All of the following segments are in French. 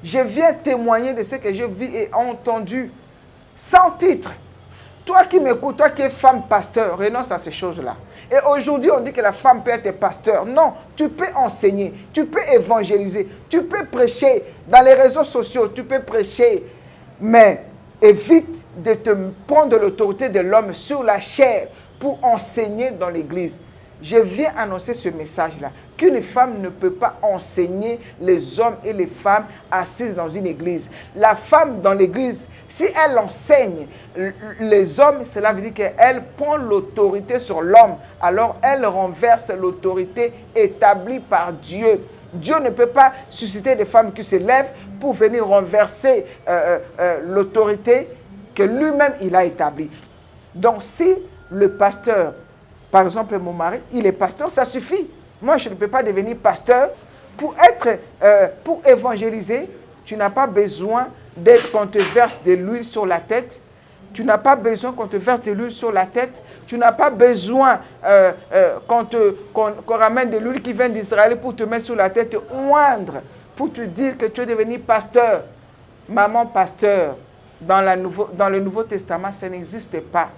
Je viens témoigner de ce que j'ai vu et entendu, sans titre. Toi qui m'écoutes, toi qui es femme pasteur, renonce à ces choses-là. Et aujourd'hui, on dit que la femme peut être pasteur. Non, tu peux enseigner, tu peux évangéliser, tu peux prêcher. Dans les réseaux sociaux, tu peux prêcher. Mais évite de te prendre l'autorité de l'homme sur la chair pour enseigner dans l'église. Je viens annoncer ce message-là, qu'une femme ne peut pas enseigner les hommes et les femmes assises dans une église. La femme dans l'église, si elle enseigne les hommes, cela veut dire qu'elle prend l'autorité sur l'homme. Alors elle renverse l'autorité établie par Dieu. Dieu ne peut pas susciter des femmes qui se lèvent pour venir renverser l'autorité que lui-même il a établie. Donc si le pasteur, par exemple mon mari, il est pasteur, ça suffit. Moi je ne peux pas devenir pasteur pour évangéliser. Tu n'as pas besoin qu'on te verse de l'huile sur la tête. Tu n'as pas besoin qu'on te verse de l'huile sur la tête. Tu n'as pas besoin qu'on ramène de l'huile qui vient d'Israël pour te mettre sur la tête, te oindre, pour te dire que tu es devenu pasteur. Maman pasteur, dans le Nouveau Testament, ça n'existe pas.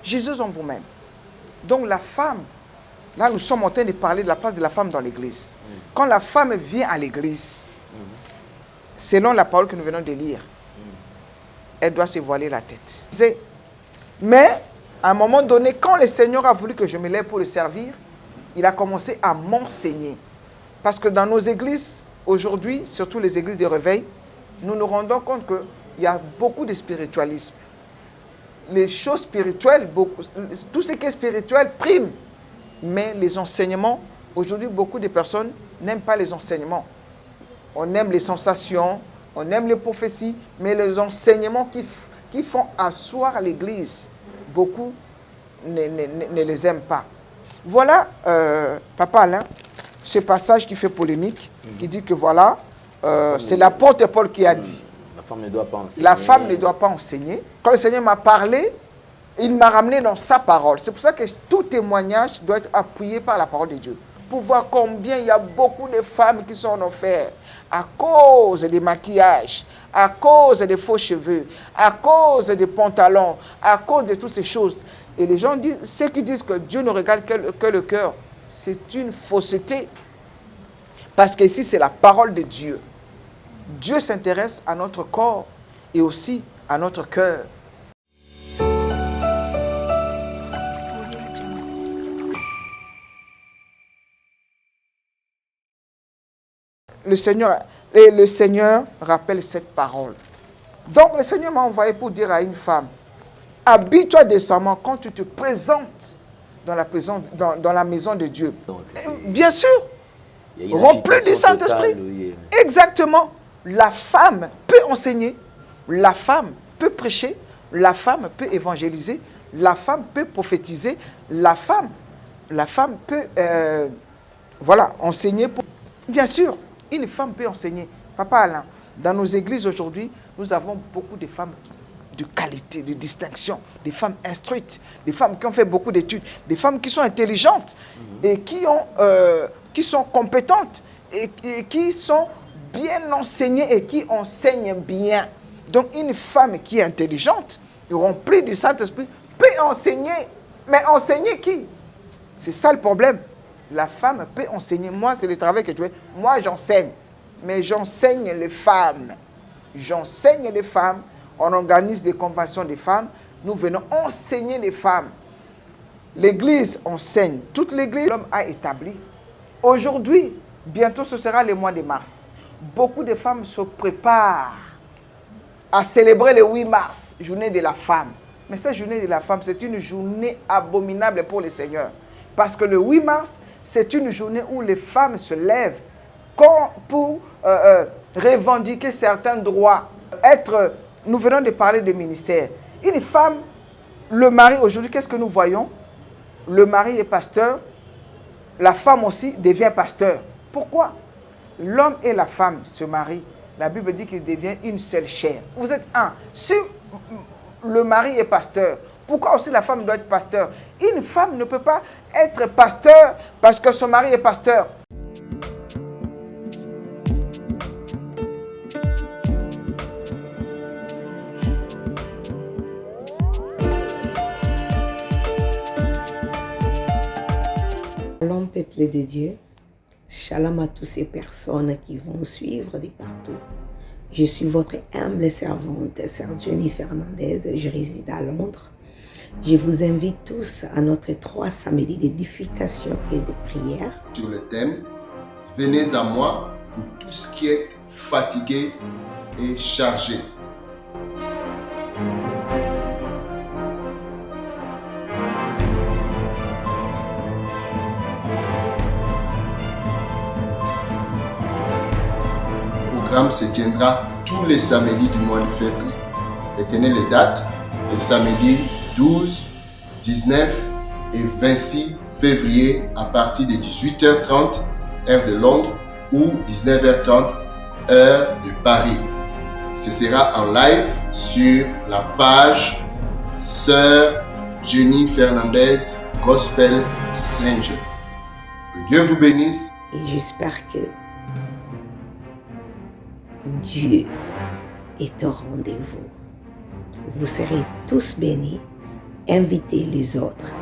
Jésus en vous-même. Donc la femme, là nous sommes en train de parler de la place de la femme dans l'église. Quand la femme vient à l'église, selon la parole que nous venons de lire, elle doit se voiler la tête. Mais à un moment donné, quand le Seigneur a voulu que je me lève pour le servir, il a commencé à m'enseigner. Parce que dans nos églises, aujourd'hui, surtout les églises de réveil, nous nous rendons compte qu'il y a beaucoup de spiritualisme. Les choses spirituelles, tout ce qui est spirituel prime. Mais les enseignements, aujourd'hui, beaucoup de personnes n'aiment pas les enseignements. On aime les sensations, on aime les prophéties, mais les enseignements qui font asseoir l'Église, beaucoup ne les aiment pas. Voilà, Papa Alain, ce passage qui fait polémique, qui dit que voilà, c'est l'apôtre Paul qui a dit. La femme ne doit pas enseigner. La femme ne doit pas enseigner. Quand le Seigneur m'a parlé, il m'a ramené dans sa parole. C'est pour ça que tout témoignage doit être appuyé par la parole de Dieu. Pour voir combien il y a beaucoup de femmes qui sont en enfer à cause des maquillages, à cause des faux cheveux, à cause des pantalons, à cause de toutes ces choses. Et les gens disent, ceux qui disent que Dieu ne regarde que le cœur, c'est une fausseté. Parce qu'ici, c'est la parole de Dieu. Dieu s'intéresse à notre corps et aussi à notre cœur. Le Seigneur rappelle cette parole. Donc le Seigneur m'a envoyé pour dire à une femme, habille-toi décemment quand tu te présentes dans la maison de Dieu. Donc, bien sûr, rempli du Saint-Esprit. Oui. Exactement. La femme peut enseigner, la femme peut prêcher, la femme peut évangéliser, la femme peut prophétiser, la femme peut enseigner. Bien sûr, une femme peut enseigner. Papa Alain, dans nos églises aujourd'hui, nous avons beaucoup de femmes de qualité, de distinction, des femmes instruites, des femmes qui ont fait beaucoup d'études, des femmes qui sont intelligentes et qui sont compétentes et qui sont bien enseignées et qui enseignent bien. Donc une femme qui est intelligente, remplie du Saint-Esprit, peut enseigner. Mais enseigner qui? C'est ça le problème. La femme peut enseigner. Moi, c'est le travail que je fais. Moi, j'enseigne. Mais j'enseigne les femmes. J'enseigne les femmes. On organise des conventions des femmes. Nous venons enseigner les femmes. L'Église enseigne. Toute l'Église, l'homme a établi. Aujourd'hui, bientôt ce sera le mois de mars. Beaucoup de femmes se préparent à célébrer le 8 mars, journée de la femme. Mais cette journée de la femme, c'est une journée abominable pour le Seigneur. Parce que le 8 mars, c'est une journée où les femmes se lèvent pour revendiquer certains droits. Nous venons de parler de ministère. Une femme, le mari, aujourd'hui, qu'est-ce que nous voyons? Le mari est pasteur, la femme aussi devient pasteur. Pourquoi? L'homme et la femme se marient. La Bible dit qu'ils deviennent une seule chair. Vous êtes un. Si le mari est pasteur, Pourquoi aussi la femme doit être pasteur? Une femme ne peut pas être pasteur parce que son mari est pasteur. Shalom, peuple de Dieu. Shalom à toutes ces personnes qui vont suivre de partout. Je suis votre humble servante, Sœur Jenny Fernandez. Je réside à Londres. Je vous invite tous à notre 3 samedis d'édification et de prière. Sur le thème, venez à moi, vous tous qui êtes fatigués et chargés. Le programme se tiendra tous les samedis du mois de février. Retenez les dates, les samedis 12, 19 et 26 février à partir de 18h30 heure de Londres ou 19h30 heure de Paris. Ce sera en live sur la page Sœur Jenny Fernandez Gospel Stranger. Que Dieu vous bénisse. Et j'espère que Dieu est au rendez-vous. Vous serez tous bénis. Invitez les autres.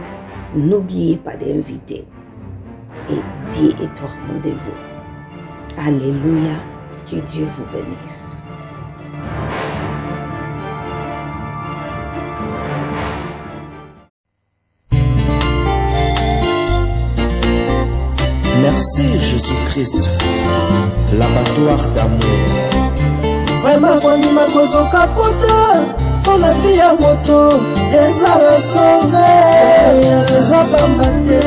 N'oubliez pas d'inviter. Et Dieu est au rendez-vous. Alléluia. Que Dieu vous bénisse. Merci Jésus-Christ, l'abattoir d'amour. Vraiment kondima kozoka pota pour la vie à moto. Eza la sauve, eza pambate.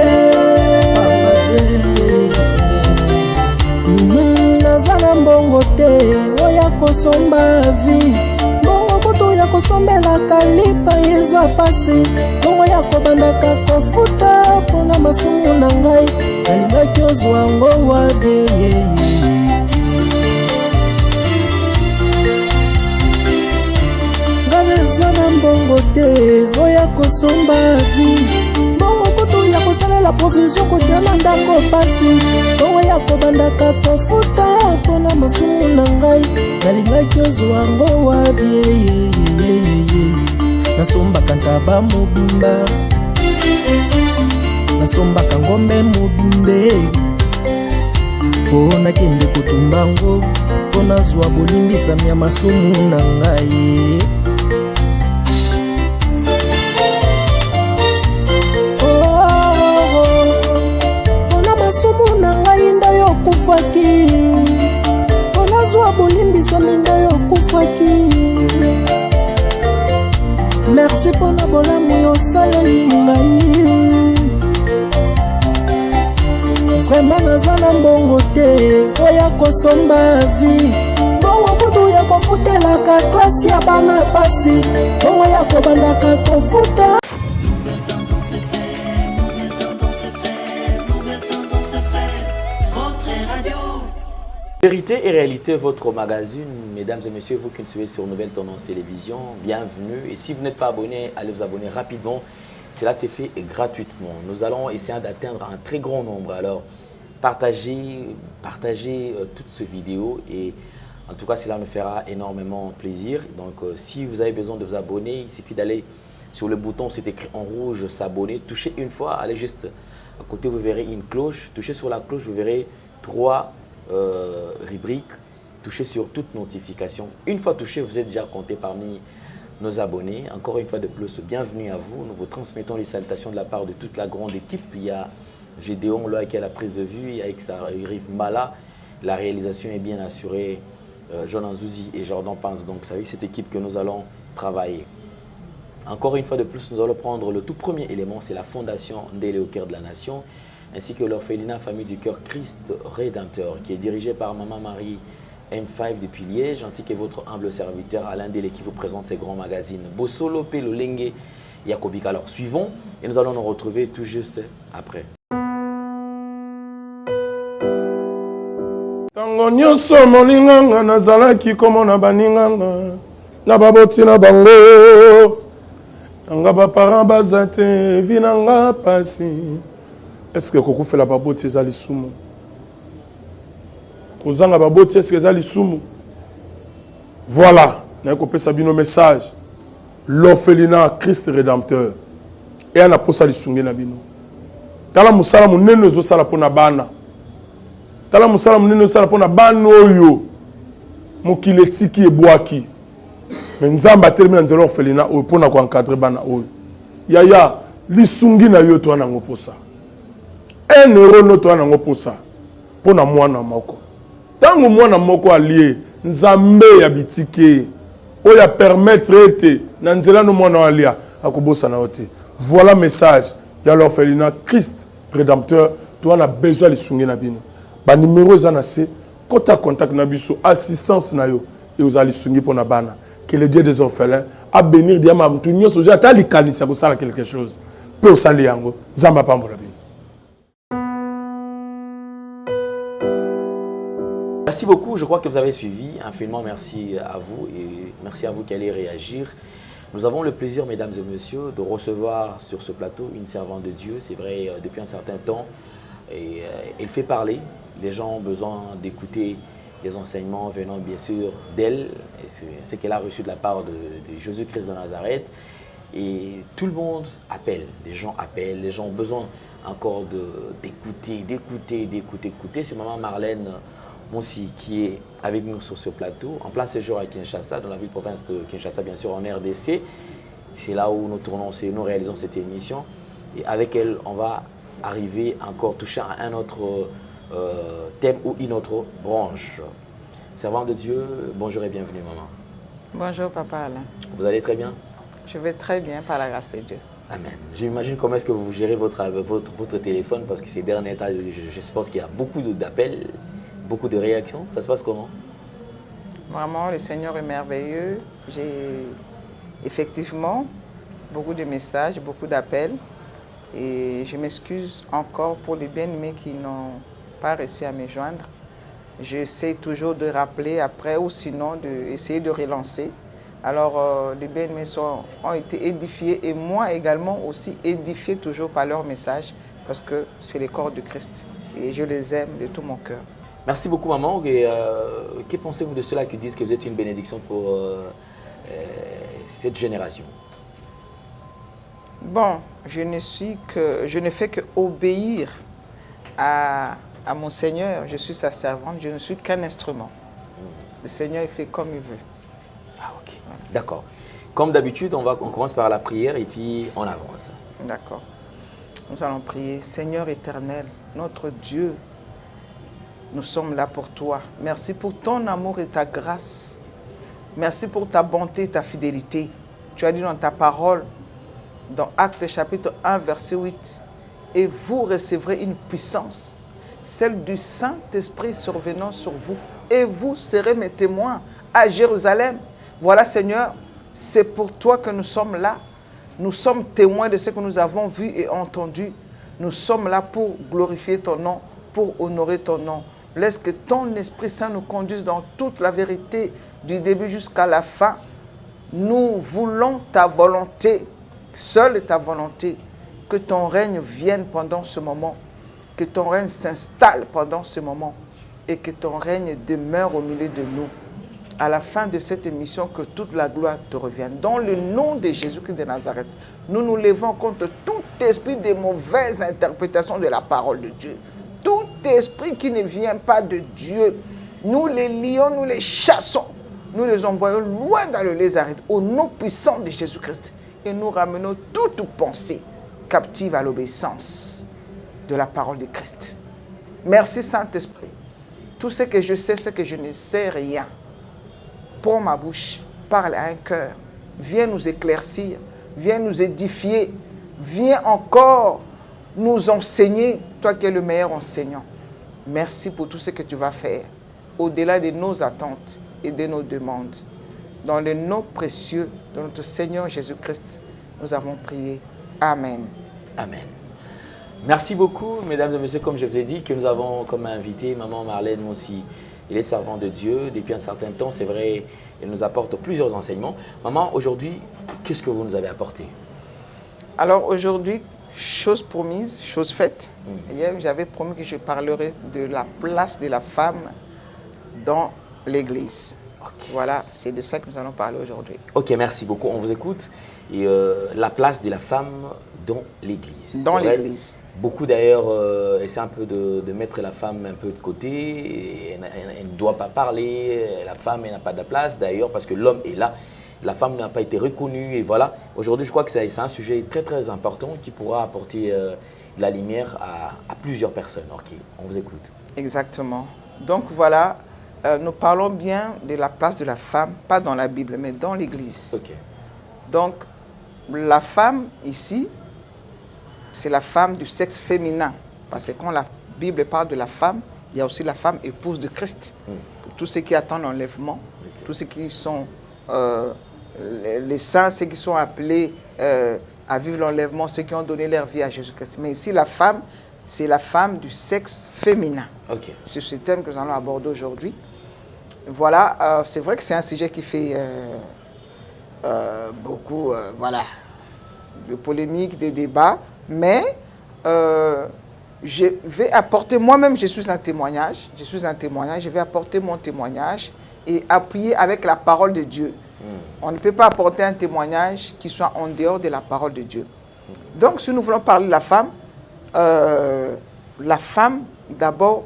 Naza na mbongo te, oya kosomba vie. Mbongo kutu ya kosombela kalipa eza pasi. Mbongo ya kobandaka kofuta pona masumu na ngai. Nalingaki ozwa ngo wabe. Eza na mbongo te, oya kosomba vie. Mbongo kutu ya kosalela provision kotia na ndako pasi. Mbongo ya kobandaka kofuta mpona masumu na ngai. Nalingaki ozwa ngo wabi. Nasombaka ntaba mobimba, nasombaka ngombe mobimbe. Mpo nakende kotumba ngo, mpo nazwa bolimbisami ya masumu na ngai. Masumu na ngai nda yo kufaki, onazwa bolimbisami nda yo kufaki. Merci pona bolamu yosaleli ngai. Vraiment naza na mbongo te, oya kosomba vie. Mbongo kutu ya kofutelaka klasi ya bana pasi. Mbongo ya kobandaka kofuta. Vérité et réalité, votre magazine, mesdames et messieurs, vous qui nous suivez sur Nouvelle Tendance Télévision, bienvenue. Et si vous n'êtes pas abonné, allez vous abonner rapidement. Cela s'est fait gratuitement. Nous allons essayer d'atteindre un très grand nombre. Alors, partagez toute cette vidéo et en tout cas, cela nous fera énormément plaisir. Donc, si vous avez besoin de vous abonner, il suffit d'aller sur le bouton, c'est écrit en rouge, s'abonner. Touchez une fois, allez juste à côté, vous verrez une cloche. Touchez sur la cloche, vous verrez 3 rubrique, touchez sur toute notification. Une fois touché, vous êtes déjà compté parmi nos abonnés. Encore une fois de plus, bienvenue à vous. Nous vous transmettons les salutations de la part de toute la grande équipe. Il y a Gédéon là qui a la prise de vue, il y a Rive Mala. La réalisation est bien assurée. Jonan Zouzi et Jordan Panz. Donc, c'est avec cette équipe que nous allons travailler. Encore une fois de plus, nous allons prendre le tout premier élément, c'est la fondation Ndélé au cœur de la nation, ainsi que l'orphelinat Famille du Cœur Christ Rédempteur, qui est dirigé par Maman Marie M5 depuis Liège, ainsi que votre humble serviteur Alain Délé qui vous présente ces grands magazines. Bosolo, Pelolenge, Yakobika. Alors suivons et nous allons nous retrouver tout juste après. Tango nyonso molinganga nazalaki komona baninganga na baboti na bango Nga ba parents bazate vinanga pasi. Est-ce que koko fait la baboti ezali sumu? Kozanga baboti est-ce que ezali sumu? Voilà, na ko pesa bino message. L'orphelinat Christ rédempteur. Et ana posa lisungi na bino. Tala musala munene zo sala pona bana. Tala musala munene zo sala pona bana oyo. Mokile tiki ebwaki. Mais nzamba termina nzelo orphelinat oyo pona ko encadrer bana oyo. Yaya lisungi na yo to ana ngoposa. 1 euro no to ana ngoposa. Pona mwana moko. Tango mwana moko allié nzambe ya bitike oya permettre ete na nzela no mwana alia akobosa na ote. Voilà message ya l'orphelinat Christ rédempteur to ana besoin lisungi na bino. Ba numéro za na se kota contact na biso assistance na yo et aux alisungi pona bana. Que le Dieu des orphelins a bénir diama mtu nyoso ja ta likanisa ko sala quelque chose. Pour sali yango zamba pambola bino. Merci beaucoup, je crois que vous avez suivi. Infiniment merci à vous et merci à vous qui allez réagir. Nous avons le plaisir, mesdames et messieurs, de recevoir sur ce plateau une servante de Dieu. C'est vrai, depuis un certain temps, et elle fait parler. Les gens ont besoin d'écouter des enseignements venant bien sûr d'elle, ce qu'elle a reçu de la part de Jésus-Christ de Nazareth. Et tout le monde appelle, les gens appellent, les gens ont besoin encore d'écouter. C'est maman Marlène Moussi qui est avec nous sur ce plateau, en plein séjour à Kinshasa, dans la ville-province de Kinshasa, bien sûr en RDC. C'est là où nous tournons, nous réalisons cette émission. Et avec elle, on va arriver encore toucher à un autre thème ou une autre branche. Servant de Dieu, bonjour et bienvenue maman. Bonjour papa Alain. Vous allez très bien? Je vais très bien par la grâce de Dieu. Amen. J'imagine comment est-ce que vous gérez votre téléphone parce que ces derniers temps, je pense qu'il y a beaucoup d'appels, beaucoup de réactions. Ça se passe comment? Vraiment, le Seigneur est merveilleux. J'ai effectivement beaucoup de messages, beaucoup d'appels. Et je m'excuse encore pour les bien-aimés qui n'ont pas réussi à me joindre. J'essaie toujours de rappeler après ou sinon d'essayer de relancer. Alors, les bien-aimés ont été édifiés et moi également aussi édifié toujours par leur message parce que c'est le corps de Christ et je les aime de tout mon cœur. Merci beaucoup maman. Que pensez-vous de ceux-là qui disent que vous êtes une bénédiction pour cette génération? Bon, je ne fais que obéir à mon Seigneur. Je suis sa servante, je ne suis qu'un instrument. Le Seigneur, il fait comme il veut. Ah ok, d'accord. Comme d'habitude, on commence par la prière et puis on avance. D'accord. Nous allons prier. Seigneur éternel, notre Dieu, nous sommes là pour toi. Merci pour ton amour et ta grâce. Merci pour ta bonté et ta fidélité. Tu as dit dans ta parole, dans Actes chapitre 1, verset 8, « Et vous recevrez une puissance, celle du Saint-Esprit survenant sur vous, et vous serez mes témoins à Jérusalem. » Voilà Seigneur, c'est pour toi que nous sommes là. Nous sommes témoins de ce que nous avons vu et entendu. Nous sommes là pour glorifier ton nom, pour honorer ton nom. Laisse que ton Esprit Saint nous conduise dans toute la vérité, du début jusqu'à la fin. Nous voulons ta volonté, seule ta volonté, que ton règne vienne pendant ce moment, que ton règne s'installe pendant ce moment et que ton règne demeure au milieu de nous. À la fin de cette émission, que toute la gloire te revienne. Dans le nom de Jésus-Christ de Nazareth, nous nous levons contre tout esprit de mauvaise interprétation de la parole de Dieu. Tout esprit qui ne vient pas de Dieu, nous les lions, nous les chassons. Nous les envoyons loin dans le lézard au nom puissant de Jésus-Christ. Et nous ramenons toute pensée captive à l'obéissance de la parole de Christ. Merci Saint-Esprit. Tout ce que je sais, c'est que je ne sais rien. Prends ma bouche, parle à un cœur. Viens nous éclaircir, viens nous édifier. Viens encore nous enseigner, toi qui es le meilleur enseignant. Merci pour tout ce que tu vas faire, au-delà de nos attentes et de nos demandes. Dans le nom précieux de notre Seigneur Jésus-Christ, nous avons prié. Amen. Amen. Merci beaucoup, mesdames et messieurs, comme je vous ai dit, que nous avons comme invité maman Marlène Moussi. Elle est servante de Dieu depuis un certain temps, c'est vrai, elle nous apporte plusieurs enseignements. Maman, aujourd'hui, qu'est-ce que vous nous avez apporté? Alors aujourd'hui, chose promise, chose faite. Hier, j'avais promis que je parlerai de la place de la femme dans l'Église. Voilà, c'est de ça que nous allons parler aujourd'hui. Ok, merci beaucoup. On vous écoute. Et la place de la femme dans l'Église. Dans l'Église. Beaucoup d'ailleurs essaient un peu de mettre la femme un peu de côté. Elle ne doit pas parler. La femme, elle n'a pas de place d'ailleurs parce que l'homme est là. La femme n'a pas été reconnue. Et voilà. Aujourd'hui, je crois que c'est un sujet très très important qui pourra apporter la lumière à plusieurs personnes. Ok, on vous écoute. Exactement. Donc voilà, nous parlons bien de la place de la femme, pas dans la Bible, mais dans l'Église. Ok. Donc, la femme ici, c'est la femme du sexe féminin. Parce que quand la Bible parle de la femme, il y a aussi la femme épouse de Christ. Pour tous ceux qui attendent l'enlèvement, tous ceux qui sont les saints, ceux qui sont appelés à vivre l'enlèvement, ceux qui ont donné leur vie à Jésus-Christ. Mais ici, la femme, c'est la femme du sexe féminin. Ok. C'est ce thème que nous allons aborder aujourd'hui. Voilà, c'est vrai que c'est un sujet qui fait beaucoup voilà, de polémiques, de débats, mais je vais apporter, moi-même je suis un témoignage, je vais apporter mon témoignage et appuyer avec la parole de Dieu. On ne peut pas apporter un témoignage qui soit en dehors de la parole de Dieu. Donc si nous voulons parler de la femme, d'abord,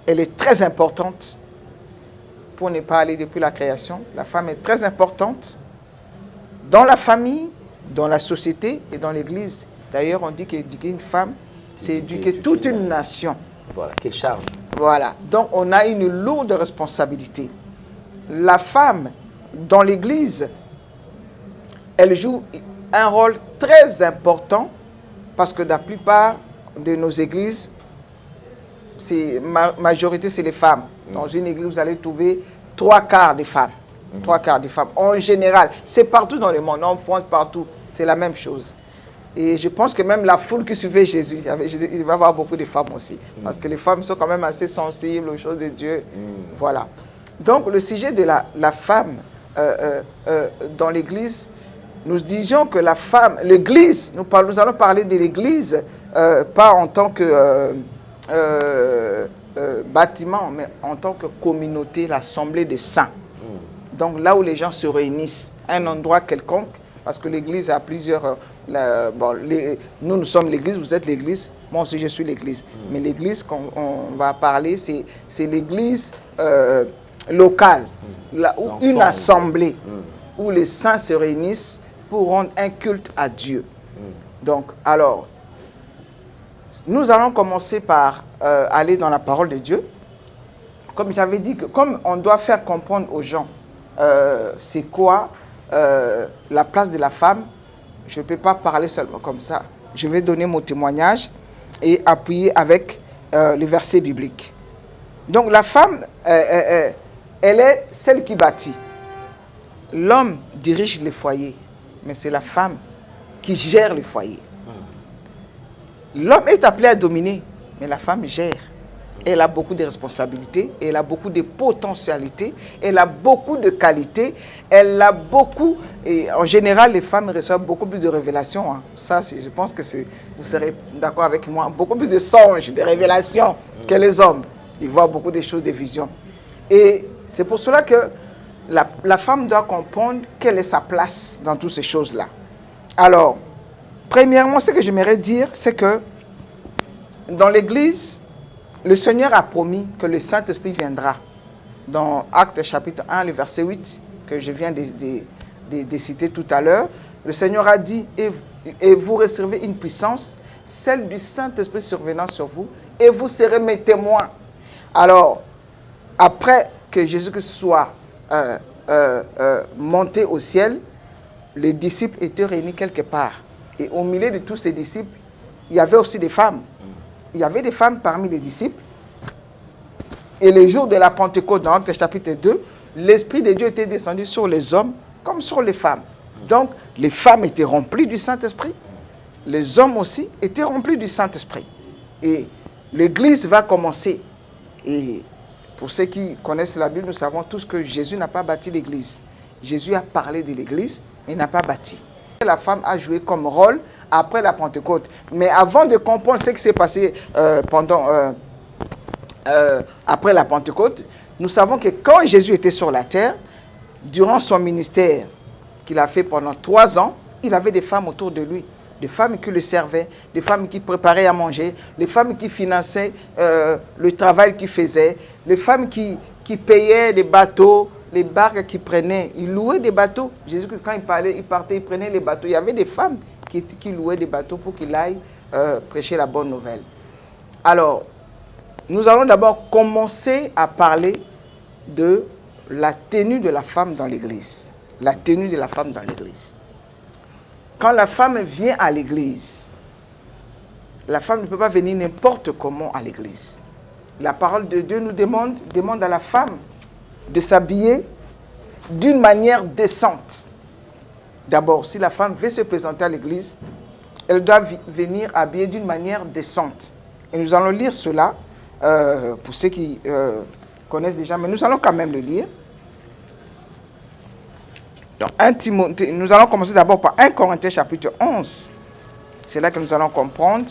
elle est très importante, pour ne pas aller depuis la création. La femme est très importante dans la famille, dans la société et dans l'Église. D'ailleurs, on dit qu'éduquer une femme, c'est éduquer toute une nation. Voilà, quelle charge. Voilà, donc on a une lourde responsabilité. La femme, dans l'Église, elle joue un rôle très important parce que la plupart de nos églises, majorité, c'est les femmes. Dans une église, vous allez trouver 3/4 des femmes. 3/4 des femmes. En général, c'est partout dans le monde, en France, partout. C'est la même chose. Et je pense que même la foule qui suivait Jésus, il va y avoir beaucoup de femmes aussi. Parce que les femmes sont quand même assez sensibles aux choses de Dieu. Voilà. Donc, le sujet de la femme dans l'église, nous disions que la femme, l'église, nous allons parler de l'église, pas en tant que bâtiment, mais en tant que communauté, l'assemblée des saints. Donc là où les gens se réunissent, un endroit quelconque, parce que l'église a plusieurs... nous sommes l'église, vous êtes l'église, moi aussi je suis l'église. Mais l'église qu'on va parler, c'est l'église locale, là où une assemblée, où les saints se réunissent pour rendre un culte à Dieu. Donc, alors, nous allons commencer par aller dans la parole de Dieu. Comme j'avais dit, comme on doit faire comprendre aux gens c'est quoi la place de la femme, je ne peux pas parler seulement comme ça. Je vais donner mon témoignage et appuyer avec les versets bibliques. Donc la femme, elle est celle qui bâtit. L'homme dirige les foyers, mais c'est la femme qui gère le foyer. L'homme est appelé à dominer, mais la femme gère. Elle a beaucoup de responsabilités, elle a beaucoup de potentialités, elle a beaucoup de qualités, elle a beaucoup... Et en général, les femmes reçoivent beaucoup plus de révélations. Hein. Ça, je pense que vous serez d'accord avec moi. Beaucoup plus de songes, de révélations que les hommes. Ils voient beaucoup de choses, des visions. Et c'est pour cela que la femme doit comprendre quelle est sa place dans toutes ces choses-là. Alors, premièrement, ce que j'aimerais dire, c'est que dans l'Église, le Seigneur a promis que le Saint-Esprit viendra. Dans Actes chapitre 1, le verset 8, que je viens de citer tout à l'heure, le Seigneur a dit, et vous recevez une puissance, celle du Saint-Esprit survenant sur vous, et vous serez mes témoins. Alors, après que Jésus-Christ soit monté au ciel, les disciples étaient réunis quelque part. Et au milieu de tous ces disciples, il y avait aussi des femmes. Il y avait des femmes parmi les disciples. Et le jour de la Pentecôte, dans Actes chapitre 2, l'Esprit de Dieu était descendu sur les hommes comme sur les femmes. Donc, les femmes étaient remplies du Saint-Esprit. Les hommes aussi étaient remplis du Saint-Esprit. Et l'Église va commencer. Et pour ceux qui connaissent la Bible, nous savons tous que Jésus n'a pas bâti l'Église. Jésus a parlé de l'Église, mais il n'a pas bâti. la femme a joué comme rôle après la Pentecôte. Mais avant de comprendre ce qui s'est passé après la Pentecôte, nous savons que quand Jésus était sur la terre, durant son ministère qu'il a fait pendant 3 ans, il avait des femmes autour de lui, des femmes qui le servaient, des femmes qui préparaient à manger, des femmes qui finançaient le travail qu'il faisait, les femmes qui payaient des bateaux, les barques qu'il prenait. Il louait des bateaux. Jésus-Christ, quand il parlait, il partait, il prenait les bateaux. Il y avait des femmes qui louaient des bateaux pour qu'il aille prêcher la bonne nouvelle. Alors, nous allons d'abord commencer à parler de la tenue de la femme dans l'église. La tenue de la femme dans l'église. Quand la femme vient à l'église, la femme ne peut pas venir n'importe comment à l'église. La parole de Dieu nous demande à la femme de s'habiller d'une manière décente. D'abord, si la femme veut se présenter à l'église, elle doit venir habillée d'une manière décente. Et nous allons lire cela pour ceux qui connaissent déjà, mais nous allons quand même le lire. Donc, nous allons commencer d'abord par 1 Corinthiens chapitre 11. C'est là que nous allons comprendre.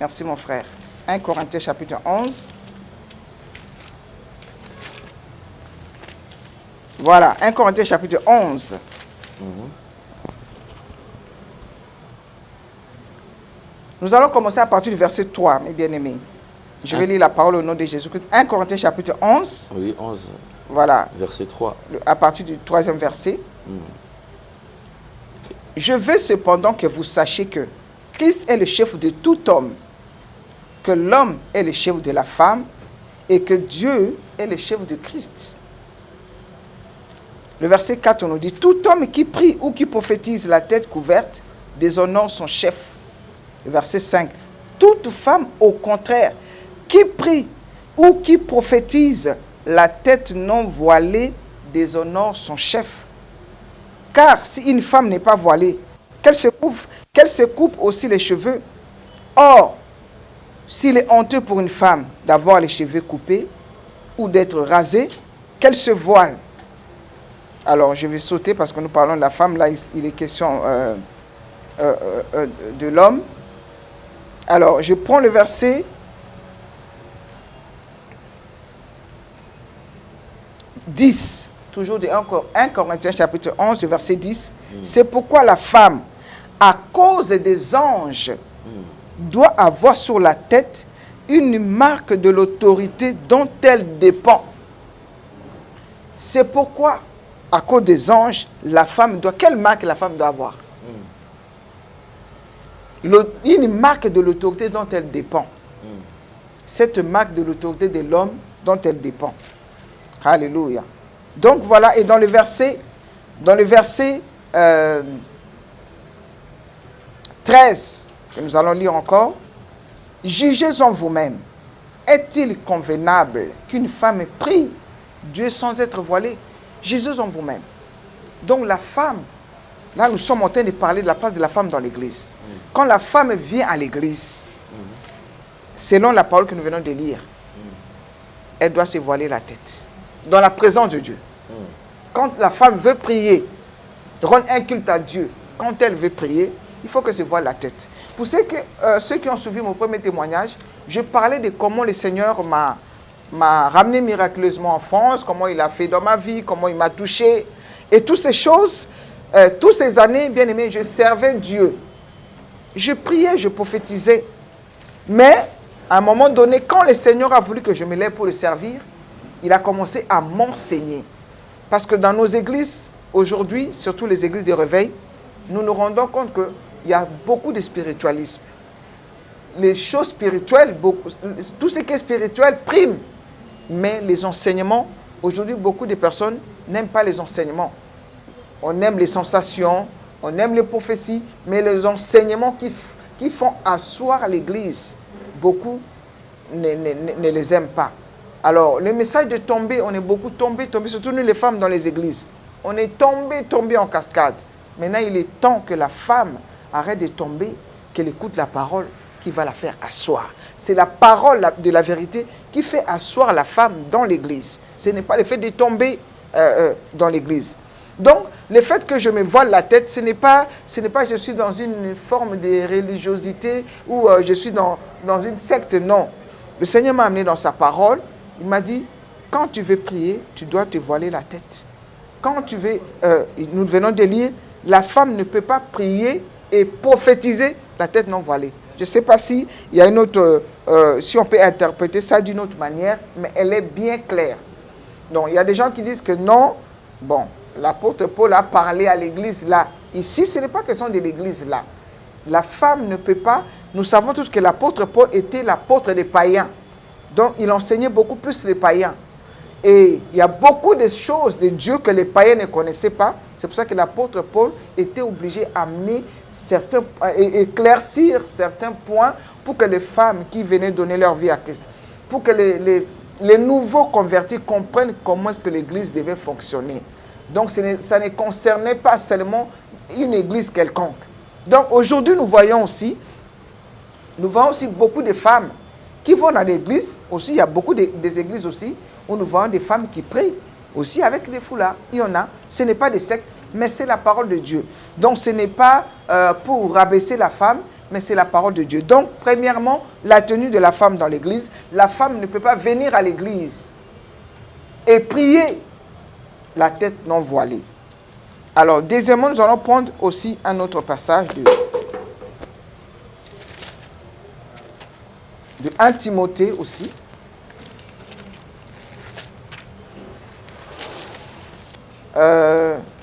Merci mon frère. 1 Corinthiens chapitre 11. Voilà, 1 Corinthiens chapitre 11. Nous allons commencer à partir du verset 3, mes bien-aimés. Je vais lire la parole au nom de Jésus-Christ. 1 Corinthiens chapitre 11. Oui, 11. Voilà. Verset 3. À partir du 3e verset. Je veux cependant que vous sachiez que Christ est le chef de tout homme, que l'homme est le chef de la femme et que Dieu est le chef de Christ. Le verset 4 nous dit, tout homme qui prie ou qui prophétise la tête couverte déshonore son chef. Le verset 5, toute femme au contraire qui prie ou qui prophétise la tête non voilée déshonore son chef. Car si une femme n'est pas voilée, qu'elle se coupe aussi les cheveux. Or, s'il est honteux pour une femme d'avoir les cheveux coupés ou d'être rasée, qu'elle se voile. Alors, je vais sauter parce que nous parlons de la femme. Là, il est question de l'homme. Alors, je prends le verset 10, toujours de 1 Corinthiens chapitre 11, le verset 10. C'est pourquoi la femme, à cause des anges, doit avoir sur la tête une marque de l'autorité dont elle dépend. C'est pourquoi, à cause des anges, la femme doit... Quelle marque la femme doit avoir? Une marque de l'autorité dont elle dépend. Cette marque de l'autorité de l'homme dont elle dépend. Alléluia. Donc voilà, et dans le verset 13, que nous allons lire encore, jugez en vous-même. Est-il convenable qu'une femme prie Dieu sans être voilée? Jugez en vous-même. Donc la femme, là nous sommes en train de parler de la place de la femme dans l'église. Quand la femme vient à l'église, selon la parole que nous venons de lire, elle doit se voiler la tête. Dans la présence de Dieu. Quand la femme veut prier, rendre un culte à Dieu, quand elle veut prier, il faut qu'elle se voile la tête. Pour ceux qui ont suivi mon premier témoignage, je parlais de comment le Seigneur m'a ramené miraculeusement en France, comment il a fait dans ma vie, comment il m'a touché. Et toutes ces choses, toutes ces années, bien aimé, je servais Dieu. Je priais, je prophétisais. Mais, à un moment donné, quand le Seigneur a voulu que je me lève pour le servir, il a commencé à m'enseigner. Parce que dans nos églises, aujourd'hui, surtout les églises de réveil, nous nous rendons compte qu'il y a beaucoup de spiritualisme. Les choses spirituelles, tout ce qui est spirituel prime. Mais les enseignements, aujourd'hui, beaucoup de personnes n'aiment pas les enseignements. On aime les sensations, on aime les prophéties, mais les enseignements qui font asseoir l'église, beaucoup ne les aiment pas. Alors, le message de tomber, on est beaucoup tombé, surtout nous les femmes dans les églises. On est tombé en cascade. Maintenant, il est temps que la femme arrête de tomber, qu'elle écoute la parole qui va la faire asseoir. C'est la parole de la vérité qui fait asseoir la femme dans l'église. Ce n'est pas le fait de tomber dans l'église. Donc, le fait que je me voile la tête, ce n'est pas je suis dans une forme de religiosité ou je suis dans une secte, non. Le Seigneur m'a amené dans sa parole, il m'a dit, quand tu veux prier, tu dois te voiler la tête. Quand tu veux, nous venons de lire, la femme ne peut pas prier et prophétiser la tête non voilée. Je ne sais pas si il y a une autre, si on peut interpréter ça d'une autre manière, mais elle est bien claire. Donc, il y a des gens qui disent que non, bon, l'apôtre Paul a parlé à l'église là. Ici, ce n'est pas question de l'église là. La femme ne peut pas, nous savons tous que l'apôtre Paul était l'apôtre des païens. Donc, il enseignait beaucoup plus les païens. Et il y a beaucoup de choses de Dieu que les païens ne connaissaient pas. C'est pour ça que l'apôtre Paul était obligé d'amener certains, éclaircir certains points pour que les femmes qui venaient donner leur vie à Christ, pour que les nouveaux convertis comprennent comment est-ce que l'église devait fonctionner. Donc, ça ne concernait pas seulement une église quelconque. Donc, aujourd'hui, nous voyons aussi beaucoup de femmes qui vont dans l'église. Aussi, il y a beaucoup des églises aussi où nous voyons des femmes qui prient aussi avec des foulards. Il y en a. Ce n'est pas des sectes, mais c'est la parole de Dieu. Donc, ce n'est pas pour rabaisser la femme, mais c'est la parole de Dieu. Donc, premièrement, la tenue de la femme dans l'église. La femme ne peut pas venir à l'église et prier la tête non voilée. Alors, deuxièmement, nous allons prendre aussi un autre passage de 1 Timothée aussi.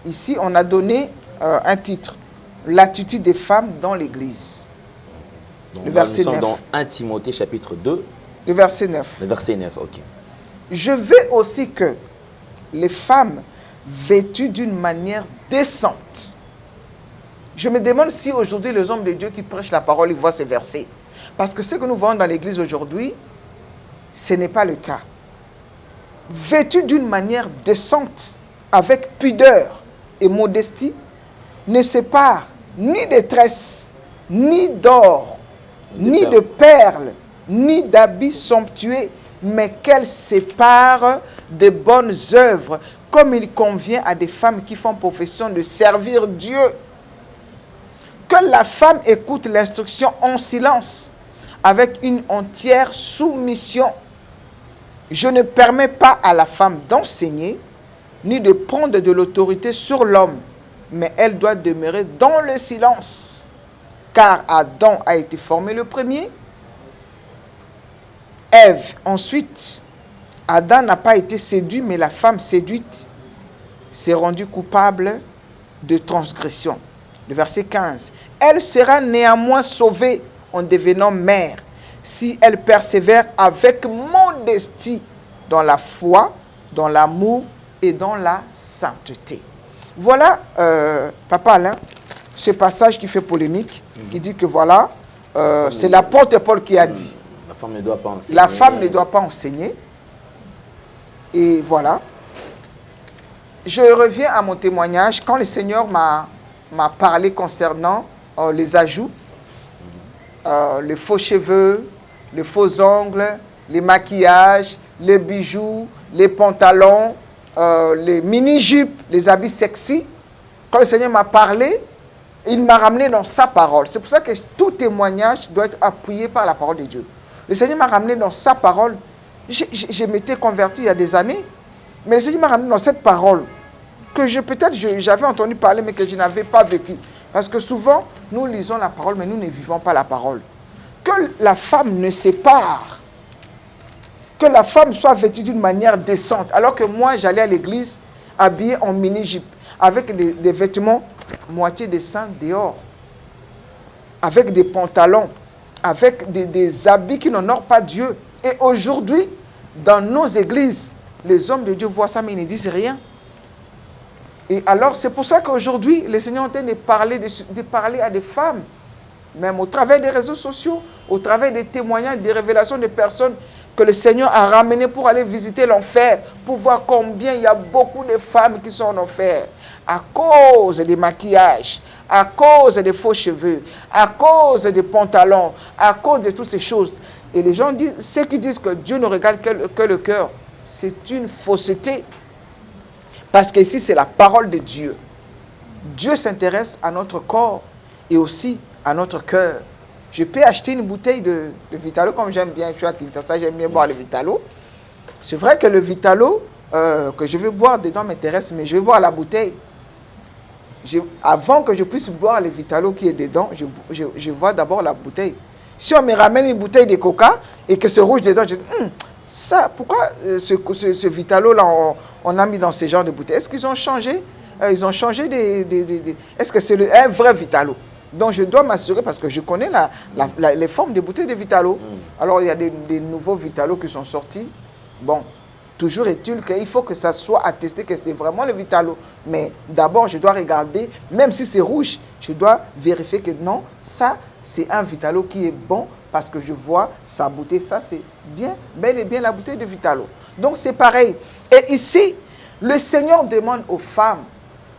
Ici, on a donné un titre, l'attitude des femmes dans l'église. Le verset 9. Dans 1 Timothée chapitre 2. Le verset 9. Le verset 9, ok. Je veux aussi que les femmes vêtues d'une manière décente. Je me demande si aujourd'hui les hommes de Dieu qui prêchent la parole, ils voient ces versets. Parce que ce que nous voyons dans l'église aujourd'hui, ce n'est pas le cas. Vêtues d'une manière décente, avec pudeur et modestie, ne séparent ni de tresses, ni d'or, ni de perles, ni d'habits somptueux, mais qu'elles séparent de bonnes œuvres, comme il convient à des femmes qui font profession de servir Dieu. Que la femme écoute l'instruction en silence, avec une entière soumission. Je ne permets pas à la femme d'enseigner, ni de prendre de l'autorité sur l'homme, mais elle doit demeurer dans le silence. Car Adam a été formé le premier, Ève ensuite. Adam n'a pas été séduit, mais la femme séduite s'est rendue coupable de transgression. Le verset 15. Elle sera néanmoins sauvée en devenant mère, si elle persévère avec modestie dans la foi, dans l'amour et dans la sainteté. Voilà, Papa Alain, ce passage qui fait polémique, qui dit que voilà, c'est l'apôtre Paul qui a dit. La femme ne doit pas enseigner. La femme ne doit pas enseigner. Et voilà. Je reviens à mon témoignage. Quand le Seigneur m'a parlé concernant les ajouts, les faux cheveux, les faux ongles, les maquillages, les bijoux, les pantalons, les mini-jupes, les habits sexy. Quand le Seigneur m'a parlé, il m'a ramené dans sa parole. C'est pour ça que tout témoignage doit être appuyé par la parole de Dieu. Le Seigneur m'a ramené dans sa parole. Je m'étais converti il y a des années, mais le Seigneur m'a ramené dans cette parole que peut-être j'avais entendu parler, mais que je n'avais pas vécu. Parce que souvent, nous lisons la parole, mais nous ne vivons pas la parole. Que la femme ne sépare, que la femme soit vêtue d'une manière décente, alors que moi, j'allais à l'église habillée en mini-jupe, avec des vêtements moitié des seins dehors, avec des pantalons, avec des habits qui n'honorent pas Dieu. Et aujourd'hui, dans nos églises, les hommes de Dieu voient ça, mais ils ne disent rien. Et alors, c'est pour ça qu'aujourd'hui, le Seigneur est en train de parler à des femmes, même au travers des réseaux sociaux, au travers des témoignages, des révélations de personnes que le Seigneur a ramenées pour aller visiter l'enfer, pour voir combien il y a beaucoup de femmes qui sont en enfer, à cause des maquillages, à cause des faux cheveux, à cause des pantalons, à cause de toutes ces choses. Et les gens disent, ceux qui disent que Dieu ne regarde que le cœur, c'est une fausseté. Parce que ici, c'est la parole de Dieu. Dieu s'intéresse à notre corps et aussi à notre cœur. Je peux acheter une bouteille de Vitalo, comme j'aime bien, tu vois, ça, j'aime bien boire le Vitalo. C'est vrai que le Vitalo que je veux boire dedans m'intéresse, mais je veux boire la bouteille. Avant que je puisse boire le Vitalo qui est dedans, je vois d'abord la bouteille. Si on me ramène une bouteille de Coca et que c'est rouge dedans, je dis, ça, pourquoi ce Vitalo-là, on a mis dans ce genre de bouteille? Est-ce qu'ils ont changé? Ils ont changé Est-ce que c'est un vrai Vitalo? Donc je dois m'assurer, parce que je connais les formes des bouteilles de Vitalo. Alors il y a des nouveaux Vitalo qui sont sortis. Bon, toujours est-il qu'il faut que ça soit attesté que c'est vraiment le Vitalo. Mais d'abord, je dois regarder, même si c'est rouge, je dois vérifier que non, ça, c'est un Vitalo qui est bon, parce que je vois sa bouteille. Ça, c'est bien, bel et bien la bouteille de Vitalo. Donc c'est pareil. Et ici, le Seigneur demande aux femmes,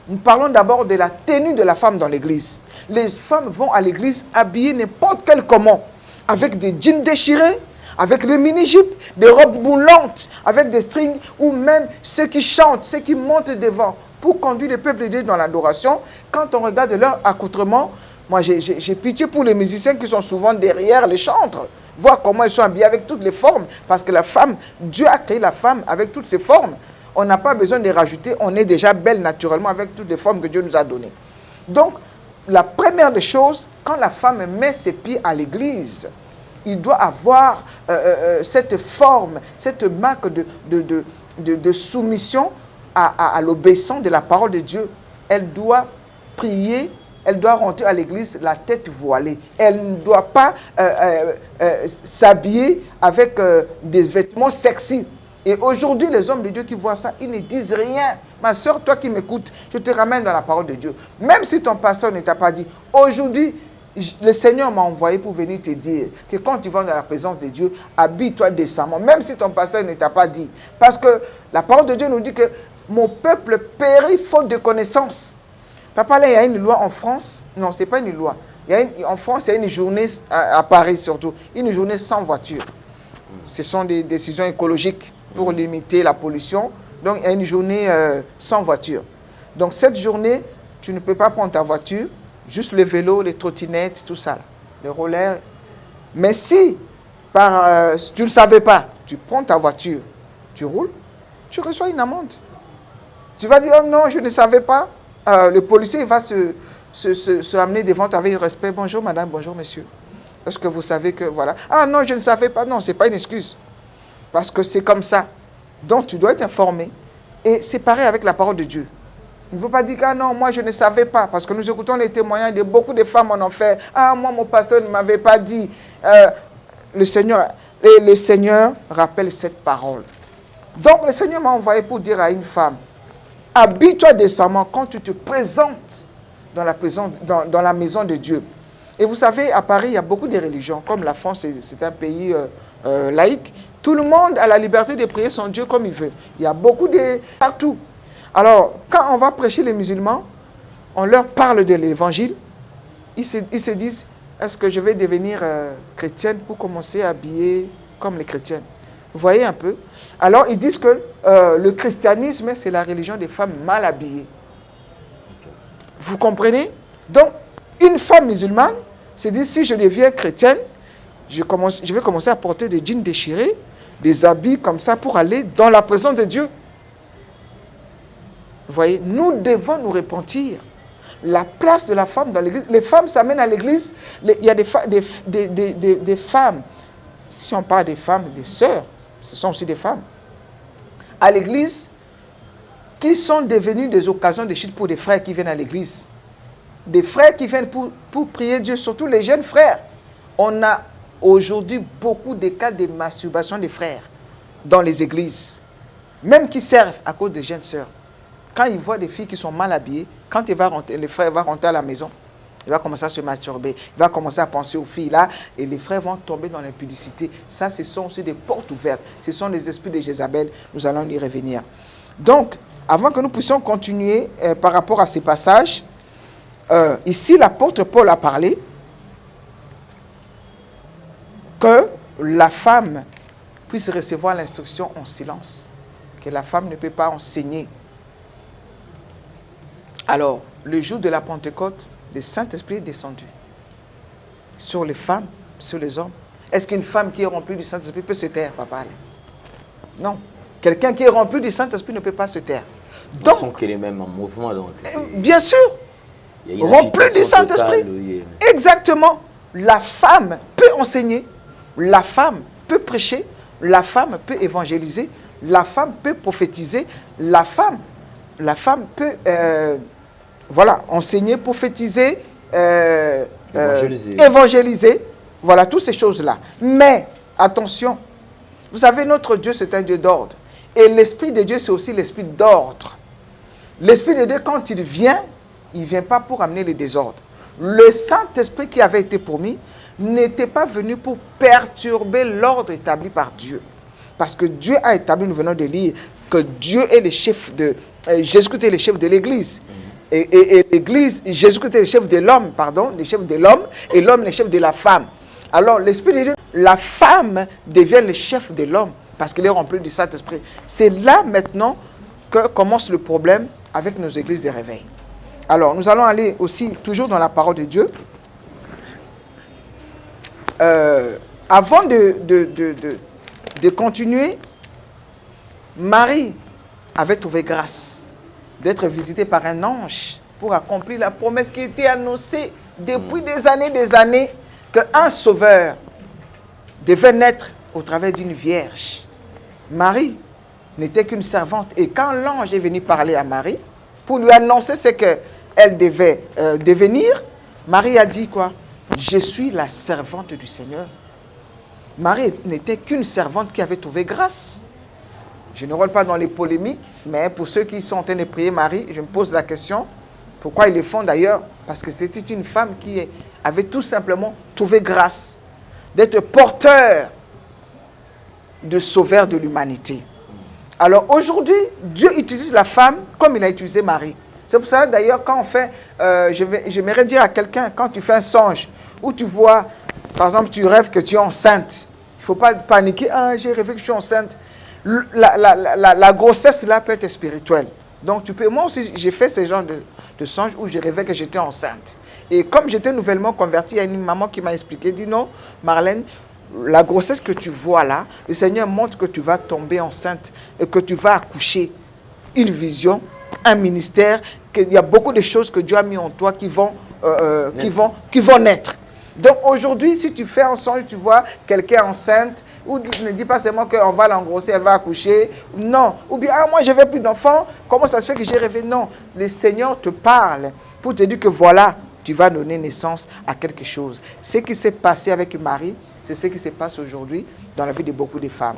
nous parlons d'abord de la tenue de la femme dans l'église. Les femmes vont à l'église habillées n'importe quel comment, avec des jeans déchirés, avec des mini-jupes, des robes moulantes, avec des strings, ou même ceux qui chantent, ceux qui montent devant pour conduire le peuple de Dieu dans l'adoration. Quand on regarde leur accoutrement, moi j'ai pitié pour les musiciens qui sont souvent derrière les chantres, voir comment ils sont habillés avec toutes les formes, parce que la femme, Dieu a créé la femme avec toutes ses formes. On n'a pas besoin de rajouter, on est déjà belle naturellement avec toutes les formes que Dieu nous a données. Donc, la première des choses, quand la femme met ses pieds à l'église, il doit avoir cette forme, cette marque de soumission à l'obéissance de la parole de Dieu. Elle doit prier, elle doit rentrer à l'église la tête voilée. Elle ne doit pas s'habiller avec des vêtements sexy. Et aujourd'hui, les hommes de Dieu qui voient ça, ils ne disent rien. Ma soeur, toi qui m'écoutes, je te ramène dans la parole de Dieu. Même si ton pasteur ne t'a pas dit, aujourd'hui, le Seigneur m'a envoyé pour venir te dire que quand tu vas dans la présence de Dieu, habille-toi décemment. Même si ton pasteur ne t'a pas dit. Parce que la parole de Dieu nous dit que mon peuple périt faute de connaissance. Papa, là, il y a une loi en France. Non, ce n'est pas une loi. En France, il y a une journée, à Paris surtout, une journée sans voiture. Ce sont des décisions écologiques pour limiter la pollution. Donc, il y a une journée sans voiture. Donc, cette journée, tu ne peux pas prendre ta voiture, juste le vélo, les trottinettes, tout ça, les rollers. Mais si, tu ne le savais pas, tu prends ta voiture, tu roules, tu reçois une amende. Tu vas dire, oh non, je ne savais pas. Le policier va se amener devant toi avec respect. Bonjour madame, bonjour monsieur. Est-ce que vous savez que, voilà. Ah non, je ne savais pas. Non, ce n'est pas une excuse. Parce que c'est comme ça. Donc, tu dois être informé. Et c'est pareil avec la parole de Dieu. Il ne faut pas dire, ah non, moi je ne savais pas. Parce que nous écoutons les témoignages de beaucoup de femmes en enfer. Ah, moi, mon pasteur ne m'avait pas dit. Le Seigneur rappelle cette parole. Donc, le Seigneur m'a envoyé pour dire à une femme, habille-toi décemment quand tu te présentes dans la maison de Dieu. Et vous savez, à Paris, il y a beaucoup de religions. Comme la France, c'est un pays laïque. Tout le monde a la liberté de prier son Dieu comme il veut. Il y a beaucoup de... partout. Alors, quand on va prêcher les musulmans, on leur parle de l'évangile. Ils se disent, est-ce que je vais devenir chrétienne pour commencer à habiller comme les chrétiennes? Vous voyez un peu? Alors, ils disent que le christianisme, c'est la religion des femmes mal habillées. Vous comprenez? Donc, une femme musulmane se dit, si je deviens chrétienne, je vais commencer à porter des jeans déchirés, des habits comme ça pour aller dans la présence de Dieu. Vous voyez, nous devons nous repentir. La place de la femme dans l'église, les femmes s'amènent à l'église, il y a des femmes, si on parle des femmes, des sœurs, ce sont aussi des femmes, à l'église, qui sont devenues des occasions de chute pour des frères qui viennent à l'église. Des frères qui viennent pour prier Dieu, surtout les jeunes frères. On a aujourd'hui beaucoup de cas de masturbation des frères dans les églises, même qui servent à cause des jeunes sœurs. Quand ils voient des filles qui sont mal habillées, quand le frère va rentrer à la maison, il va commencer à se masturber, il va commencer à penser aux filles là, et les frères vont tomber dans l'impudicité. Ça, ce sont aussi des portes ouvertes. Ce sont les esprits de Jézabel. Nous allons y revenir. Donc, avant que nous puissions continuer par rapport à ces passages, ici, l'apôtre Paul a parlé que la femme puisse recevoir l'instruction en silence, que la femme ne peut pas enseigner. Alors, le jour de la Pentecôte, le Saint-Esprit est descendu sur les femmes, sur les hommes. Est-ce qu'une femme qui est remplie du Saint-Esprit peut se taire, papa? Non. Quelqu'un qui est rempli du Saint-Esprit ne peut pas se taire. Donc, on sent qu'elle est même en mouvement. Donc, bien sûr, rempli du Saint-Esprit. Oui. Exactement. La femme peut enseigner, la femme peut prêcher, la femme peut évangéliser, la femme peut prophétiser, la femme peut voilà, enseigner, prophétiser, évangéliser. Voilà, toutes ces choses-là. Mais, attention, vous savez, notre Dieu, c'est un Dieu d'ordre. Et l'Esprit de Dieu, c'est aussi l'Esprit d'ordre. L'Esprit de Dieu, quand il ne vient pas pour amener le désordre. Le Saint-Esprit qui avait été promis n'était pas venu pour perturber l'ordre établi par Dieu. Parce que Dieu a établi, nous venons de lire, que Dieu est le chef de... Jésus-Christ est le chef de l'Église. Et l'Église, Jésus-Christ est le chef de l'homme, pardon, le chef de l'homme, et l'homme le chef de la femme. Alors, l'Esprit de Dieu, la femme devient le chef de l'homme, parce qu'il est rempli du Saint-Esprit. C'est là maintenant que commence le problème avec nos églises de réveil. Alors, nous allons aller aussi toujours dans la parole de Dieu. Avant de continuer, Marie avait trouvé grâce d'être visitée par un ange pour accomplir la promesse qui était annoncée depuis des années, qu'un sauveur devait naître au travers d'une vierge. Marie n'était qu'une servante. Et quand l'ange est venu parler à Marie, pour lui annoncer ce qu'elle devait devenir, Marie a dit quoi? Je suis la servante du Seigneur. Marie n'était qu'une servante qui avait trouvé grâce. Je ne rentre pas dans les polémiques, mais pour ceux qui sont en train de prier Marie, je me pose la question, pourquoi ils le font d'ailleurs? Parce que c'était une femme qui avait tout simplement trouvé grâce d'être porteur de sauveur de l'humanité. Alors aujourd'hui, Dieu utilise la femme comme il a utilisé Marie. C'est pour ça d'ailleurs quand on fait, j'aimerais dire à quelqu'un, quand tu fais un songe, où tu vois, par exemple, tu rêves que tu es enceinte, il ne faut pas paniquer, ah j'ai rêvé que je suis enceinte. La grossesse là peut être spirituelle. Donc tu peux, moi aussi j'ai fait ce genre de songe où je rêvais que j'étais enceinte. Et comme j'étais nouvellement convertie, il y a une maman qui m'a expliqué, dit non, Marlène, la grossesse que tu vois là, le Seigneur montre que tu vas tomber enceinte et que tu vas accoucher. Une vision, un ministère, qu'il y a beaucoup de choses que Dieu a mis en toi qui vont naître. Donc aujourd'hui, si tu fais un songe, tu vois quelqu'un enceinte, ou ne dis pas seulement qu'on va l'engrosser, elle va accoucher. Non. Ou bien, moi je veux plus d'enfants, comment ça se fait que j'ai rêvé? Non. Le Seigneur te parle pour te dire que voilà, tu vas donner naissance à quelque chose. Ce qui s'est passé avec Marie, c'est ce qui se passe aujourd'hui dans la vie de beaucoup de femmes.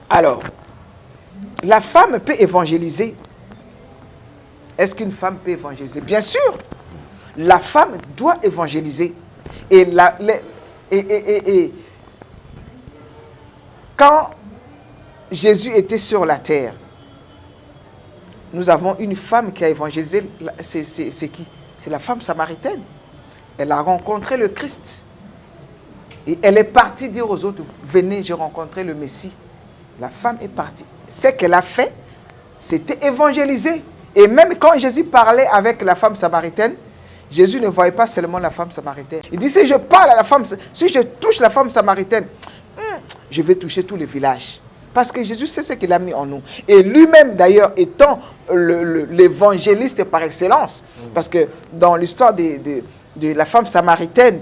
Alors, la femme peut évangéliser. Est-ce qu'une femme peut évangéliser? Bien sûr. La femme doit évangéliser. Et quand Jésus était sur la terre, nous avons une femme qui a évangélisé. C'est qui? C'est la femme samaritaine. Elle a rencontré le Christ. Et elle est partie dire aux autres, venez, j'ai rencontré le Messie. La femme est partie. Ce qu'elle a fait, c'était évangéliser. Et même quand Jésus parlait avec la femme samaritaine, Jésus ne voyait pas seulement la femme samaritaine. Il dit, si je parle à la femme, si je touche la femme samaritaine, je vais toucher tous les villages. Parce que Jésus sait ce qu'il a mis en nous. Et lui-même, d'ailleurs, étant l'évangéliste par excellence, parce que dans l'histoire de la femme samaritaine,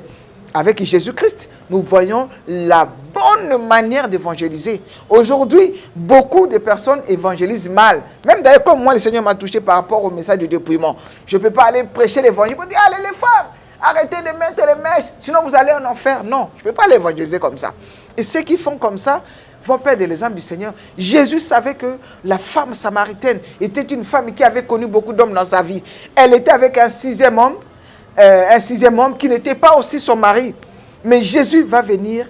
avec Jésus-Christ, nous voyons la bonne manière d'évangéliser. Aujourd'hui, beaucoup de personnes évangélisent mal. Même d'ailleurs, comme moi, le Seigneur m'a touché par rapport au message de dépouillement. Je ne peux pas aller prêcher l'évangile. Je peux dire, allez les femmes, arrêtez de mettre les mèches, sinon vous allez en enfer. Non, je ne peux pas l'évangéliser comme ça. Et ceux qui font comme ça vont perdre les âmes du Seigneur. Jésus savait que la femme samaritaine était une femme qui avait connu beaucoup d'hommes dans sa vie. Elle était avec un sixième homme qui n'était pas aussi son mari. Mais Jésus va venir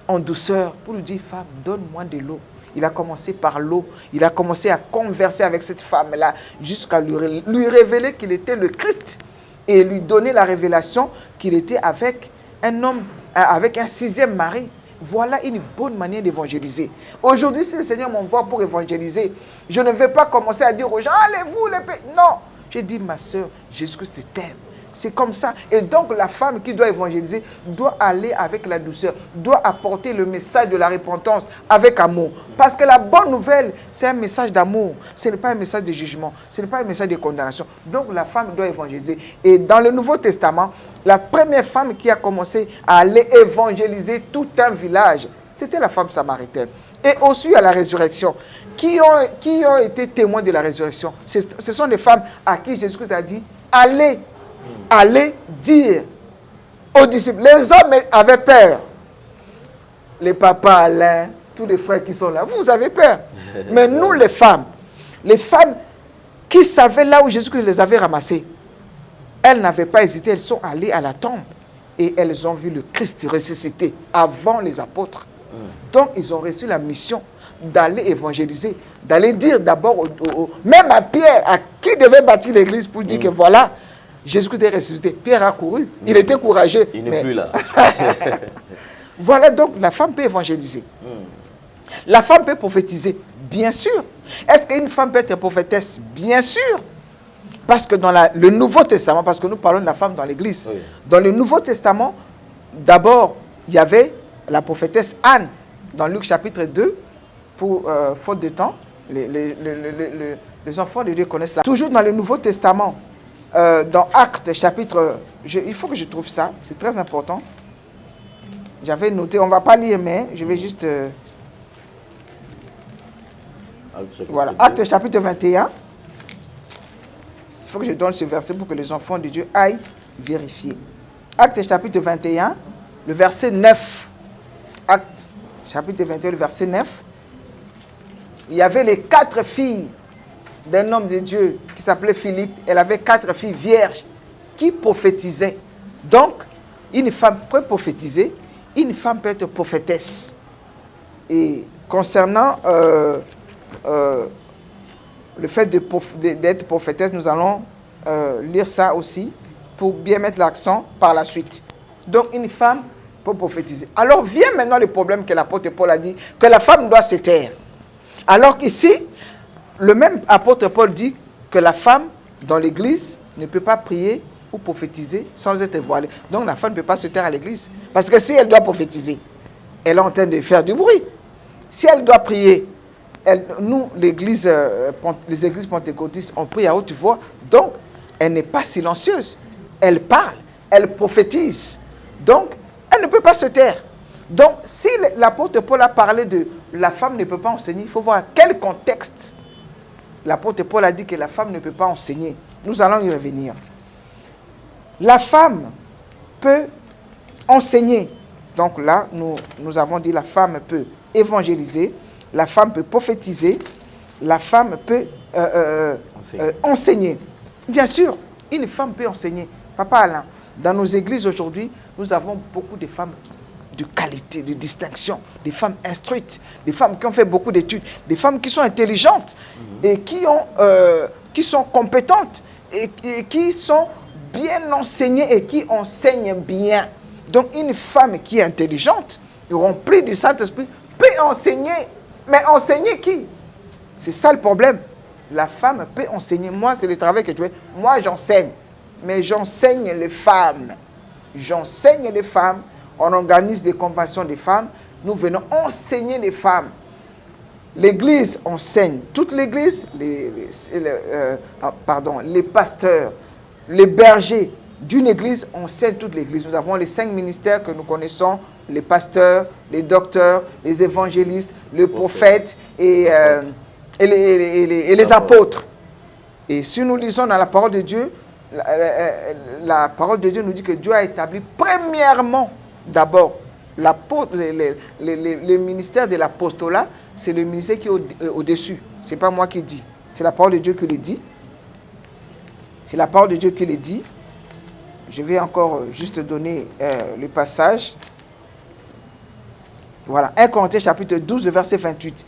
en douceur pour lui dire, femme, donne-moi de l'eau. Il a commencé par l'eau. Il a commencé à converser avec cette femme-là jusqu'à lui révéler qu'il était le Christ et lui donner la révélation qu'il était avec un homme, avec un sixième mari. Voilà une bonne manière d'évangéliser. Aujourd'hui, si le Seigneur m'envoie pour évangéliser, je ne vais pas commencer à dire aux gens, allez-vous les pays. Non, J'ai dit, ma soeur, Jésus-Christ t'aime. C'est comme ça. Et donc, la femme qui doit évangéliser doit aller avec la douceur, doit apporter le message de la repentance avec amour. Parce que la bonne nouvelle, c'est un message d'amour. Ce n'est pas un message de jugement. Ce n'est pas un message de condamnation. Donc, la femme doit évangéliser. Et dans le Nouveau Testament, la première femme qui a commencé à aller évangéliser tout un village, c'était la femme samaritaine. Et aussi à la résurrection. Qui ont été témoins de la résurrection? Ce sont les femmes à qui Jésus-Christ a dit, allez dire aux disciples. Les hommes avaient peur. Les papas, Alain, tous les frères qui sont là, vous avez peur. Mais nous, les femmes qui savaient là où Jésus-Christ les avait ramassées, elles n'avaient pas hésité, elles sont allées à la tombe. Et elles ont vu le Christ ressuscité avant les apôtres. Donc, ils ont reçu la mission d'aller évangéliser, d'aller dire d'abord, même à Pierre, à qui devait bâtir l'église pour dire que voilà, Jésus-Christ est ressuscité. Pierre a couru. Il était courageux. Il n'est plus là. Voilà, donc la femme peut évangéliser. La femme peut prophétiser. Bien sûr. Est-ce qu'une femme peut être prophétesse? Bien sûr. Parce que dans le Nouveau Testament, parce que nous parlons de la femme dans l'église, oui. Dans le Nouveau Testament, d'abord, il y avait la prophétesse Anne, dans Luc chapitre 2, pour faute de temps, les enfants de Dieu connaissent la. Toujours dans le Nouveau Testament, dans Actes chapitre, il faut que je trouve ça, c'est très important. J'avais noté, on ne va pas lire, mais je vais juste... voilà, Actes chapitre 21. Il faut que je donne ce verset pour que les enfants de Dieu aillent vérifier. Actes chapitre 21, le verset 9. Actes chapitre 21, le verset 9. Il y avait les 4 filles d'un homme de Dieu qui s'appelait Philippe. Elle avait 4 filles vierges qui prophétisaient. Donc, une femme peut prophétiser, une femme peut être prophétesse. Et concernant le fait d'être prophétesse, nous allons lire ça aussi pour bien mettre l'accent par la suite. Donc, une femme peut prophétiser. Alors, vient maintenant le problème que l'apôtre Paul a dit, que la femme doit se taire. Alors qu'ici, le même apôtre Paul dit que la femme, dans l'église, ne peut pas prier ou prophétiser sans être voilée. Donc, la femme ne peut pas se taire à l'église. Parce que si elle doit prophétiser, elle est en train de faire du bruit. Si elle doit prier, nous, les églises pentecôtistes, on prie à haute voix. Donc, elle n'est pas silencieuse. Elle parle, elle prophétise. Donc, elle ne peut pas se taire. Donc, si l'apôtre Paul a parlé de la femme ne peut pas enseigner, il faut voir à quel contexte l'apôtre Paul a dit que la femme ne peut pas enseigner. Nous allons y revenir. La femme peut enseigner. Donc là, nous avons dit la femme peut évangéliser, la femme peut prophétiser, la femme peut enseigner. Bien sûr, une femme peut enseigner. Papa Alain, dans nos églises aujourd'hui, nous avons beaucoup de femmes de qualité, de distinction, des femmes instruites, des femmes qui ont fait beaucoup d'études, des femmes qui sont intelligentes et qui sont compétentes et qui sont bien enseignées et qui enseignent bien. Donc une femme qui est intelligente, remplie du Saint-Esprit, peut enseigner. Mais enseigner qui? C'est ça le problème. La femme peut enseigner. Moi, c'est le travail que je fais. Moi, j'enseigne. Mais j'enseigne les femmes. J'enseigne les femmes. On organise des conventions des femmes. Nous venons enseigner les femmes. L'église enseigne. Toute l'église, les pasteurs, les bergers d'une église enseignent toute l'église. Nous avons les 5 ministères que nous connaissons, les pasteurs, les docteurs, les évangélistes, les prophètes et les apôtres. Et si nous lisons dans la parole de Dieu, la parole de Dieu nous dit que Dieu a établi premièrement, d'abord, le ministère de l'apostolat, c'est le ministère qui est au-dessus. Ce n'est pas moi qui dis. C'est la parole de Dieu qui le dit. C'est la parole de Dieu qui le dit. Je vais encore juste donner le passage. Voilà, 1 Corinthiens chapitre 12, le verset 28.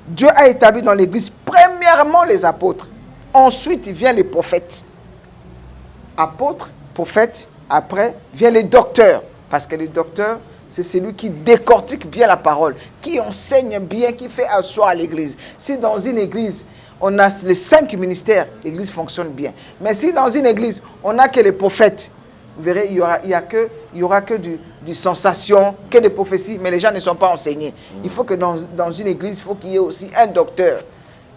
Dieu a établi dans l'église premièrement les apôtres. Ensuite, il vient les prophètes. Apôtres, prophètes, après, viennent les docteurs. Parce que les docteurs, c'est celui qui décortique bien la parole, qui enseigne bien, qui fait asseoir l'église. Si dans une église, on a les 5 ministères, l'église fonctionne bien. Mais si dans une église, on n'a que les prophètes, vous verrez, il y aura que du sensation, que des prophéties, mais les gens ne sont pas enseignés. Il faut que dans une église, il faut qu'il y ait aussi un docteur.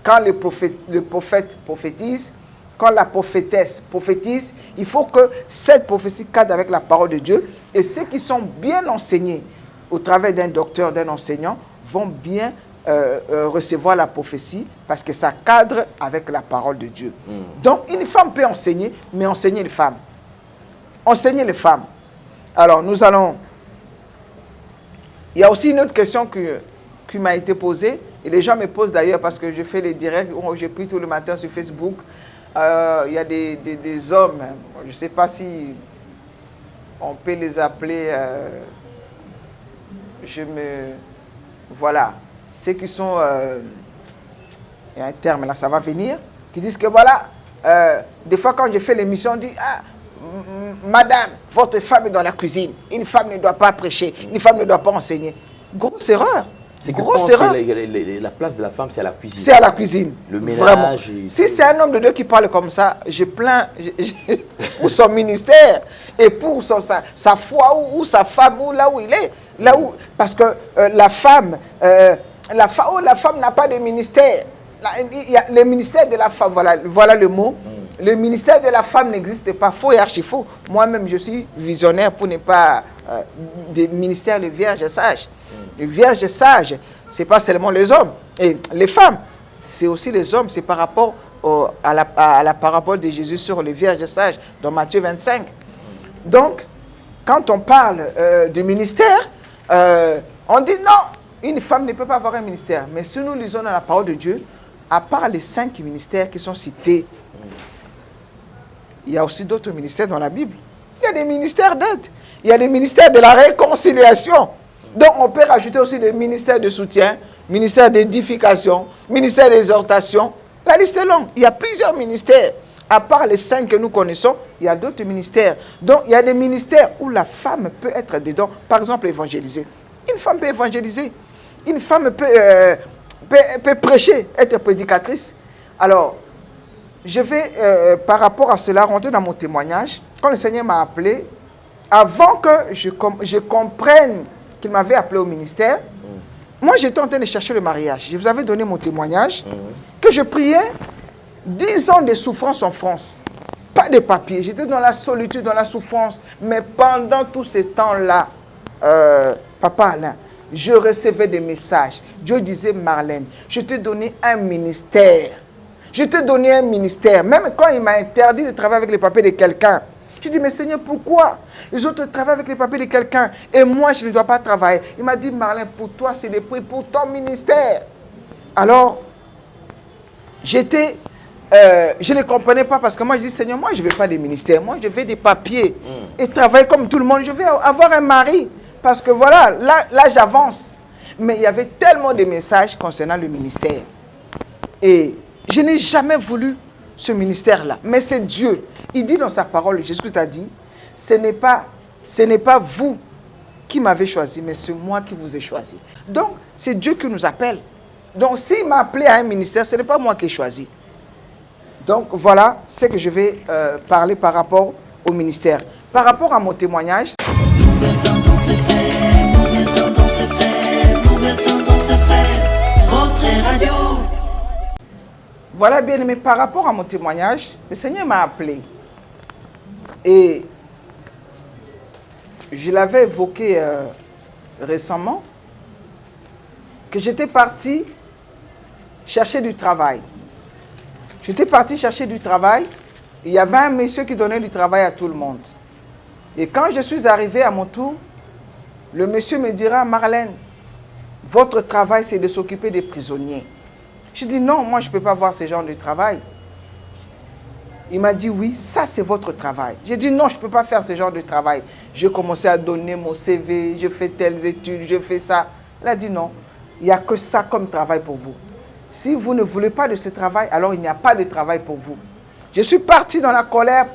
Quand le prophète prophétise, quand la prophétesse prophétise, il faut que cette prophétie cadre avec la parole de Dieu. Et ceux qui sont bien enseignés au travers d'un docteur, d'un enseignant, vont bien recevoir la prophétie parce que ça cadre avec la parole de Dieu. Donc, une femme peut enseigner, mais enseigner les femmes. Enseigner les femmes. Alors, nous allons... Il y a aussi une autre question qui m'a été posée, et les gens me posent d'ailleurs parce que je fais les directs, où je prie tout le matin sur Facebook. Il y a des hommes, je ne sais pas si on peut les appeler... Voilà. Ceux qui sont... il y a un terme là, ça va venir, qui disent que voilà, des fois quand je fais l'émission, on dit, ah, madame, votre femme est dans la cuisine. Une femme ne doit pas prêcher, une femme ne doit pas enseigner. Grosse erreur. C'est que grosse erreur. La place de la femme, c'est à la cuisine. C'est à la cuisine. Le ménage. Vraiment. Si c'est un homme de Dieu qui parle comme ça, je plains pour son ministère et pour sa foi ou sa femme ou là où il est. Là où, parce que la femme n'a pas de ministère. Il y a le ministère de la femme, voilà le mot. Le ministère de la femme n'existe pas, faux et archi-faux. Moi-même, je suis visionnaire pour ne pas... des ministères de vierges sages. Les vierges sages, ce n'est pas seulement les hommes. Et les femmes, c'est aussi les hommes. C'est par rapport à la parabole de Jésus sur les vierges sages, dans Matthieu 25. Donc, quand on parle du ministère, on dit non, une femme ne peut pas avoir un ministère. Mais si nous lisons dans la parole de Dieu, à part les 5 ministères qui sont cités, il y a aussi d'autres ministères dans la Bible. Il y a des ministères d'aide. Il y a des ministères de la réconciliation. Donc, on peut rajouter aussi des ministères de soutien, ministère d'édification, ministère d'exhortation. La liste est longue. Il y a plusieurs ministères. À part les 5 que nous connaissons, il y a d'autres ministères. Donc, il y a des ministères où la femme peut être dedans. Par exemple, évangéliser. Une femme peut évangéliser. Une femme peut prêcher, être prédicatrice. Alors, je vais, par rapport à cela, rentrer dans mon témoignage. Quand le Seigneur m'a appelé, avant que je comprenne qu'il m'avait appelé au ministère, moi, j'étais en train de chercher le mariage. Je vous avais donné mon témoignage, que je priais 10 ans de souffrance en France. Pas de papier. J'étais dans la solitude, dans la souffrance. Mais pendant tous ces temps-là, Papa Alain, je recevais des messages. Dieu disait, Marlène, je t'ai donné un ministère. Je t'ai donné un ministère. Même quand il m'a interdit de travailler avec les papiers de quelqu'un, je dis, mais Seigneur, pourquoi les autres travaillent avec les papiers de quelqu'un et moi, je ne dois pas travailler? Il m'a dit, Marlène, pour toi, c'est le prix pour ton ministère. Alors, je ne comprenais pas parce que moi, je dis, Seigneur, moi, je ne veux pas des ministères. Moi, je veux des papiers et travailler comme tout le monde. Je veux avoir un mari parce que voilà, là j'avance. Mais il y avait tellement de messages concernant le ministère. Et je n'ai jamais voulu ce ministère-là. Mais c'est Dieu. Il dit dans sa parole, Jésus-Christ a dit, ce n'est pas vous qui m'avez choisi, mais c'est moi qui vous ai choisi. Donc, c'est Dieu qui nous appelle. Donc, s'il m'a appelé à un ministère, ce n'est pas moi qui ai choisi. Donc, voilà ce que je vais parler par rapport au ministère. Par rapport à mon témoignage... Nouvelle tendance FM, nouvelle tendance FM, nouvelle tendance FM, votre radio. Voilà, bien aimé, par rapport à mon témoignage, le Seigneur m'a appelé. Et je l'avais évoqué récemment, que j'étais parti chercher du travail. J'étais parti chercher du travail. Il y avait un monsieur qui donnait du travail à tout le monde. Et quand je suis arrivé à mon tour, le monsieur me dira, Marlène, votre travail, c'est de s'occuper des prisonniers. Je dis, non, moi, je ne peux pas voir ce genre de travail. Il m'a dit, oui, ça, c'est votre travail. J'ai dit, non, je ne peux pas faire ce genre de travail. J'ai commencé à donner mon CV, je fais telles études, je fais ça. Il a dit, non, il n'y a que ça comme travail pour vous. Si vous ne voulez pas de ce travail, alors il n'y a pas de travail pour vous. Je suis parti dans la colère,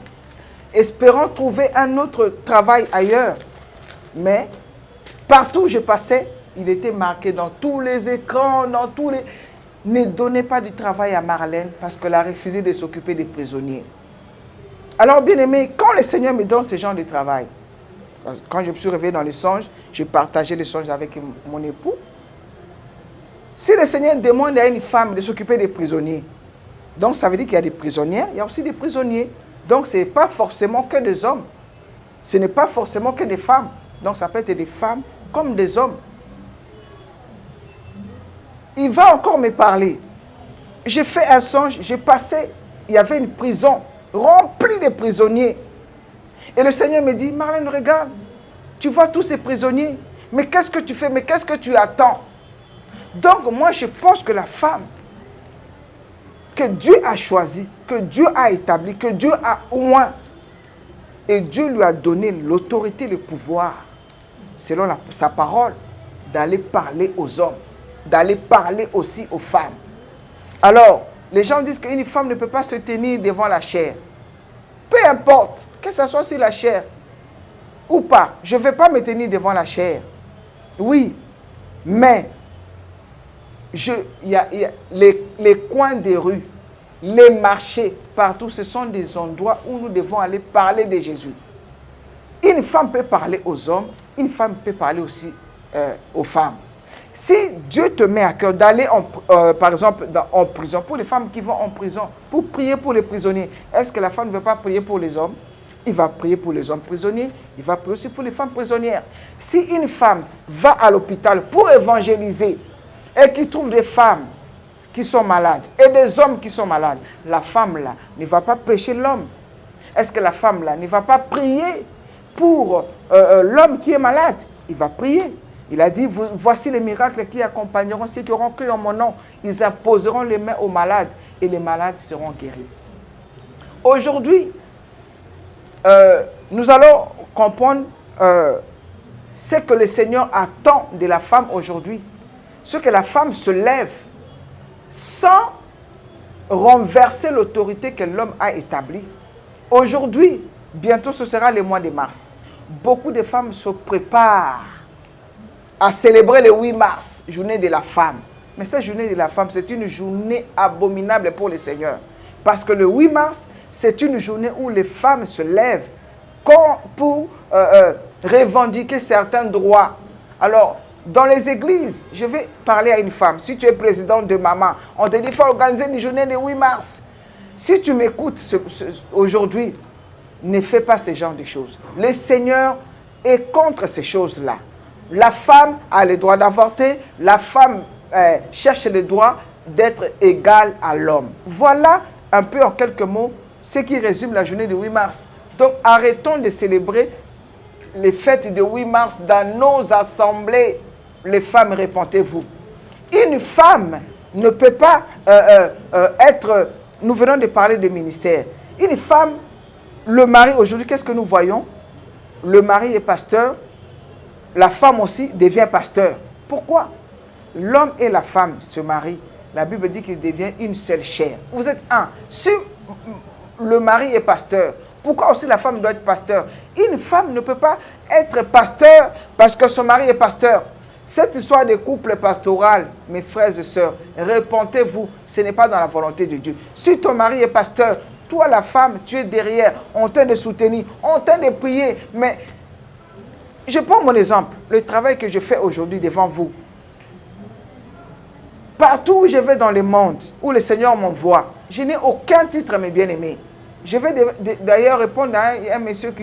espérant trouver un autre travail ailleurs. Mais partout où je passais, il était marqué dans tous les écrans, dans tous les... Ne donnez pas du travail à Marlène parce qu'elle a refusé de s'occuper des prisonniers. Alors, bien aimé, quand le Seigneur me donne ce genre de travail, quand je me suis réveillé dans les songes, j'ai partagé les songes avec mon époux. Si le Seigneur demande à une femme de s'occuper des prisonniers, donc ça veut dire qu'il y a des prisonnières, il y a aussi des prisonniers. Donc ce n'est pas forcément que des hommes. Ce n'est pas forcément que des femmes. Donc ça peut être des femmes comme des hommes. Il va encore me parler. J'ai fait un songe, j'ai passé, il y avait une prison remplie de prisonniers. Et le Seigneur me dit, Marlène, regarde, tu vois tous ces prisonniers, mais qu'est-ce que tu fais, mais qu'est-ce que tu attends? Donc moi je pense que la femme que Dieu a choisie, que Dieu a établie, que Dieu a oint, et Dieu lui a donné l'autorité, le pouvoir, selon sa parole, d'aller parler aux hommes, d'aller parler aussi aux femmes. Alors, les gens disent qu'une femme ne peut pas se tenir devant la chair. Peu importe, que ce soit sur la chair ou pas, je ne vais pas me tenir devant la chair. Oui, mais les coins des rues, les marchés, partout, ce sont des endroits où nous devons aller parler de Jésus. Une femme peut parler aux hommes, une femme peut parler aussi aux femmes. Si Dieu te met à cœur d'aller, par exemple, en prison, pour les femmes qui vont en prison, pour prier pour les prisonniers, est-ce que la femme ne veut pas prier pour les hommes? Il va prier pour les hommes prisonniers, il va prier aussi pour les femmes prisonnières. Si une femme va à l'hôpital pour évangéliser et qui trouve des femmes qui sont malades et des hommes qui sont malades, la femme là ne va pas prêcher l'homme. Est-ce que la femme là ne va pas prier pour l'homme qui est malade? Il va prier. Il a dit, voici les miracles qui accompagneront ceux qui auront cru en mon nom. Ils imposeront les mains aux malades et les malades seront guéris. Aujourd'hui, nous allons comprendre ce que le Seigneur attend de la femme aujourd'hui. Ce que la femme se lève sans renverser l'autorité que l'homme a établie. Aujourd'hui, bientôt ce sera le mois de mars. Beaucoup de femmes se préparent à célébrer le 8 mars, journée de la femme. Mais cette journée de la femme, c'est une journée abominable pour le Seigneur. Parce que le 8 mars, c'est une journée où les femmes se lèvent pour revendiquer certains droits. Alors, dans les églises, je vais parler à une femme. Si tu es présidente de maman, on te dit qu'il faut organiser une journée le 8 mars. Si tu m'écoutes aujourd'hui, ne fais pas ce genre de choses. Le Seigneur est contre ces choses-là. La femme a le droit d'avorter, la femme cherche le droit d'être égale à l'homme. Voilà un peu en quelques mots ce qui résume la journée du 8 mars. Donc arrêtons de célébrer les fêtes du 8 mars dans nos assemblées. Les femmes, répentez-vous. Une femme ne peut pas être... Nous venons de parler de ministère. Une femme, le mari aujourd'hui, qu'est-ce que nous voyons? Le mari est pasteur. La femme aussi devient pasteur. Pourquoi? L'homme et la femme se marient. La Bible dit qu'ils deviennent une seule chair. Vous êtes un. Si le mari est pasteur, pourquoi aussi la femme doit être pasteur? Une femme ne peut pas être pasteur parce que son mari est pasteur. Cette histoire de couple pastoral, mes frères et sœurs, répentez-vous, ce n'est pas dans la volonté de Dieu. Si ton mari est pasteur, toi la femme, tu es derrière, on t'a de soutenir, on t'a de prier, mais... Je prends mon exemple, le travail que je fais aujourd'hui devant vous. Partout où je vais dans le monde, où le Seigneur m'envoie, je n'ai aucun titre, mes bien-aimés. Je vais d'ailleurs répondre à un monsieur,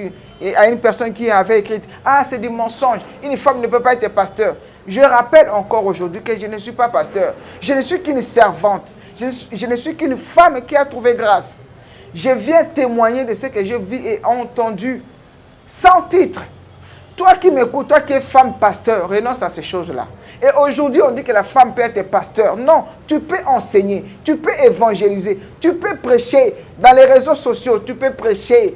à une personne qui avait écrit « Ah, c'est du mensonge, une femme ne peut pas être pasteur. » Je rappelle encore aujourd'hui que je ne suis pas pasteur. Je ne suis qu'une servante. Je ne suis qu'une femme qui a trouvé grâce. Je viens témoigner de ce que j'ai vu et entendu, sans titre. Toi qui m'écoutes, toi qui es femme pasteur, renonce à ces choses-là. Et aujourd'hui, on dit que la femme peut être pasteur. Non, tu peux enseigner, tu peux évangéliser, tu peux prêcher. Dans les réseaux sociaux, tu peux prêcher.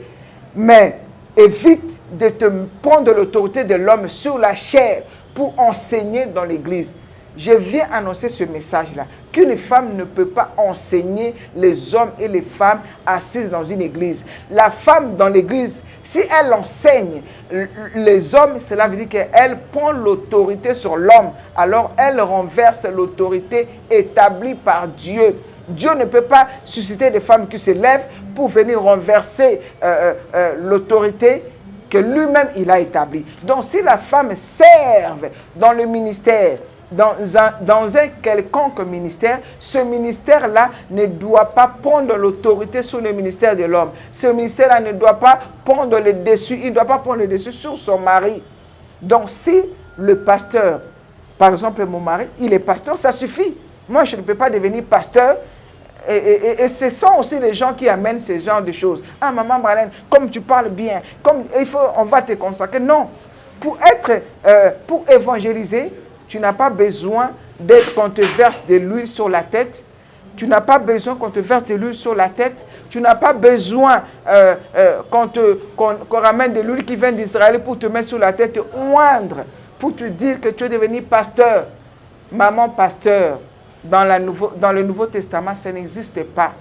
Mais évite de te prendre l'autorité de l'homme sur la chair pour enseigner dans l'église. Je viens annoncer ce message-là. qu'une femme ne peut pas enseigner les hommes et les femmes assises dans une église. La femme dans l'église, si elle enseigne les hommes, cela veut dire qu'elle prend l'autorité sur l'homme. Alors elle renverse l'autorité établie par Dieu. Dieu ne peut pas susciter des femmes qui se lèvent pour venir renverser l'autorité que lui-même il a établie. Donc si la femme serve dans le ministère, dans un quelconque ministère, ce ministère-là ne doit pas prendre l'autorité sur le ministère de l'homme. Ce ministère-là ne doit pas prendre le dessus, il ne doit pas prendre le dessus sur son mari. Donc si le pasteur, par exemple mon mari, il est pasteur, ça suffit. Moi je ne peux pas devenir pasteur. Et ce sont aussi les gens qui amènent ce genre de choses. Ah, maman Marlène, comme tu parles bien, on va te consacrer. Non. Pour évangéliser, tu n'as pas besoin qu'on te verse de l'huile sur la tête. Tu n'as pas besoin qu'on te verse de l'huile sur la tête. Tu n'as pas besoin qu'on ramène de l'huile qui vient d'Israël pour te mettre sur la tête, te oindre, pour te dire que tu es devenu pasteur. Maman pasteur. Dans le Nouveau Testament, ça n'existe pas.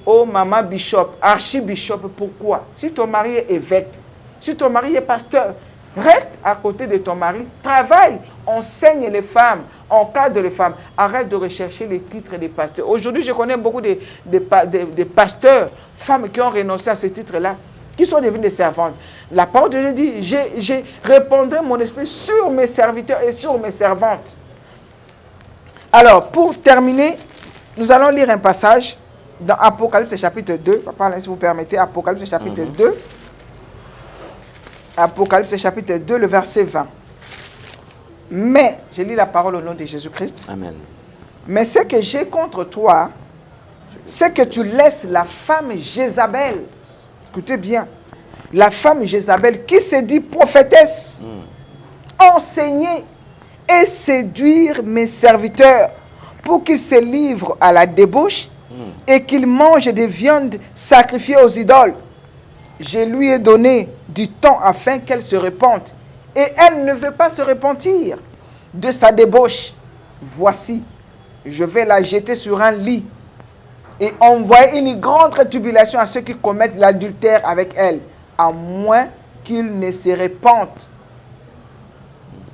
Oh, maman bishop, archibishop, pourquoi? Si ton mari est évêque, si ton mari est pasteur, reste à côté de ton mari, travaille, enseigne les femmes, encadre les femmes. Arrête de rechercher les titres des pasteurs. Aujourd'hui, je connais beaucoup de pasteurs, femmes qui ont renoncé à ces titres-là, qui sont devenues des servantes. La parole de Dieu dit, je répandrai mon esprit sur mes serviteurs et sur mes servantes. Alors, pour terminer, nous allons lire un passage dans Apocalypse chapitre 2. Papa, si vous permettez, Apocalypse chapitre 2. Apocalypse chapitre 2, le verset 20. Mais, je lis la parole au nom de Jésus-Christ. Amen. Mais ce que j'ai contre toi, c'est que tu laisses la femme Jézabel, écoutez bien, la femme Jézabel qui se dit prophétesse, enseigner et séduire mes serviteurs pour qu'ils se livrent à la débauche et qu'ils mangent des viandes sacrifiées aux idoles. Je lui ai donné du temps afin qu'elle se repente et elle ne veut pas se repentir de sa débauche. Voici, je vais la jeter sur un lit et envoyer une grande tribulation à ceux qui commettent l'adultère avec elle, à moins qu'ils ne se repentent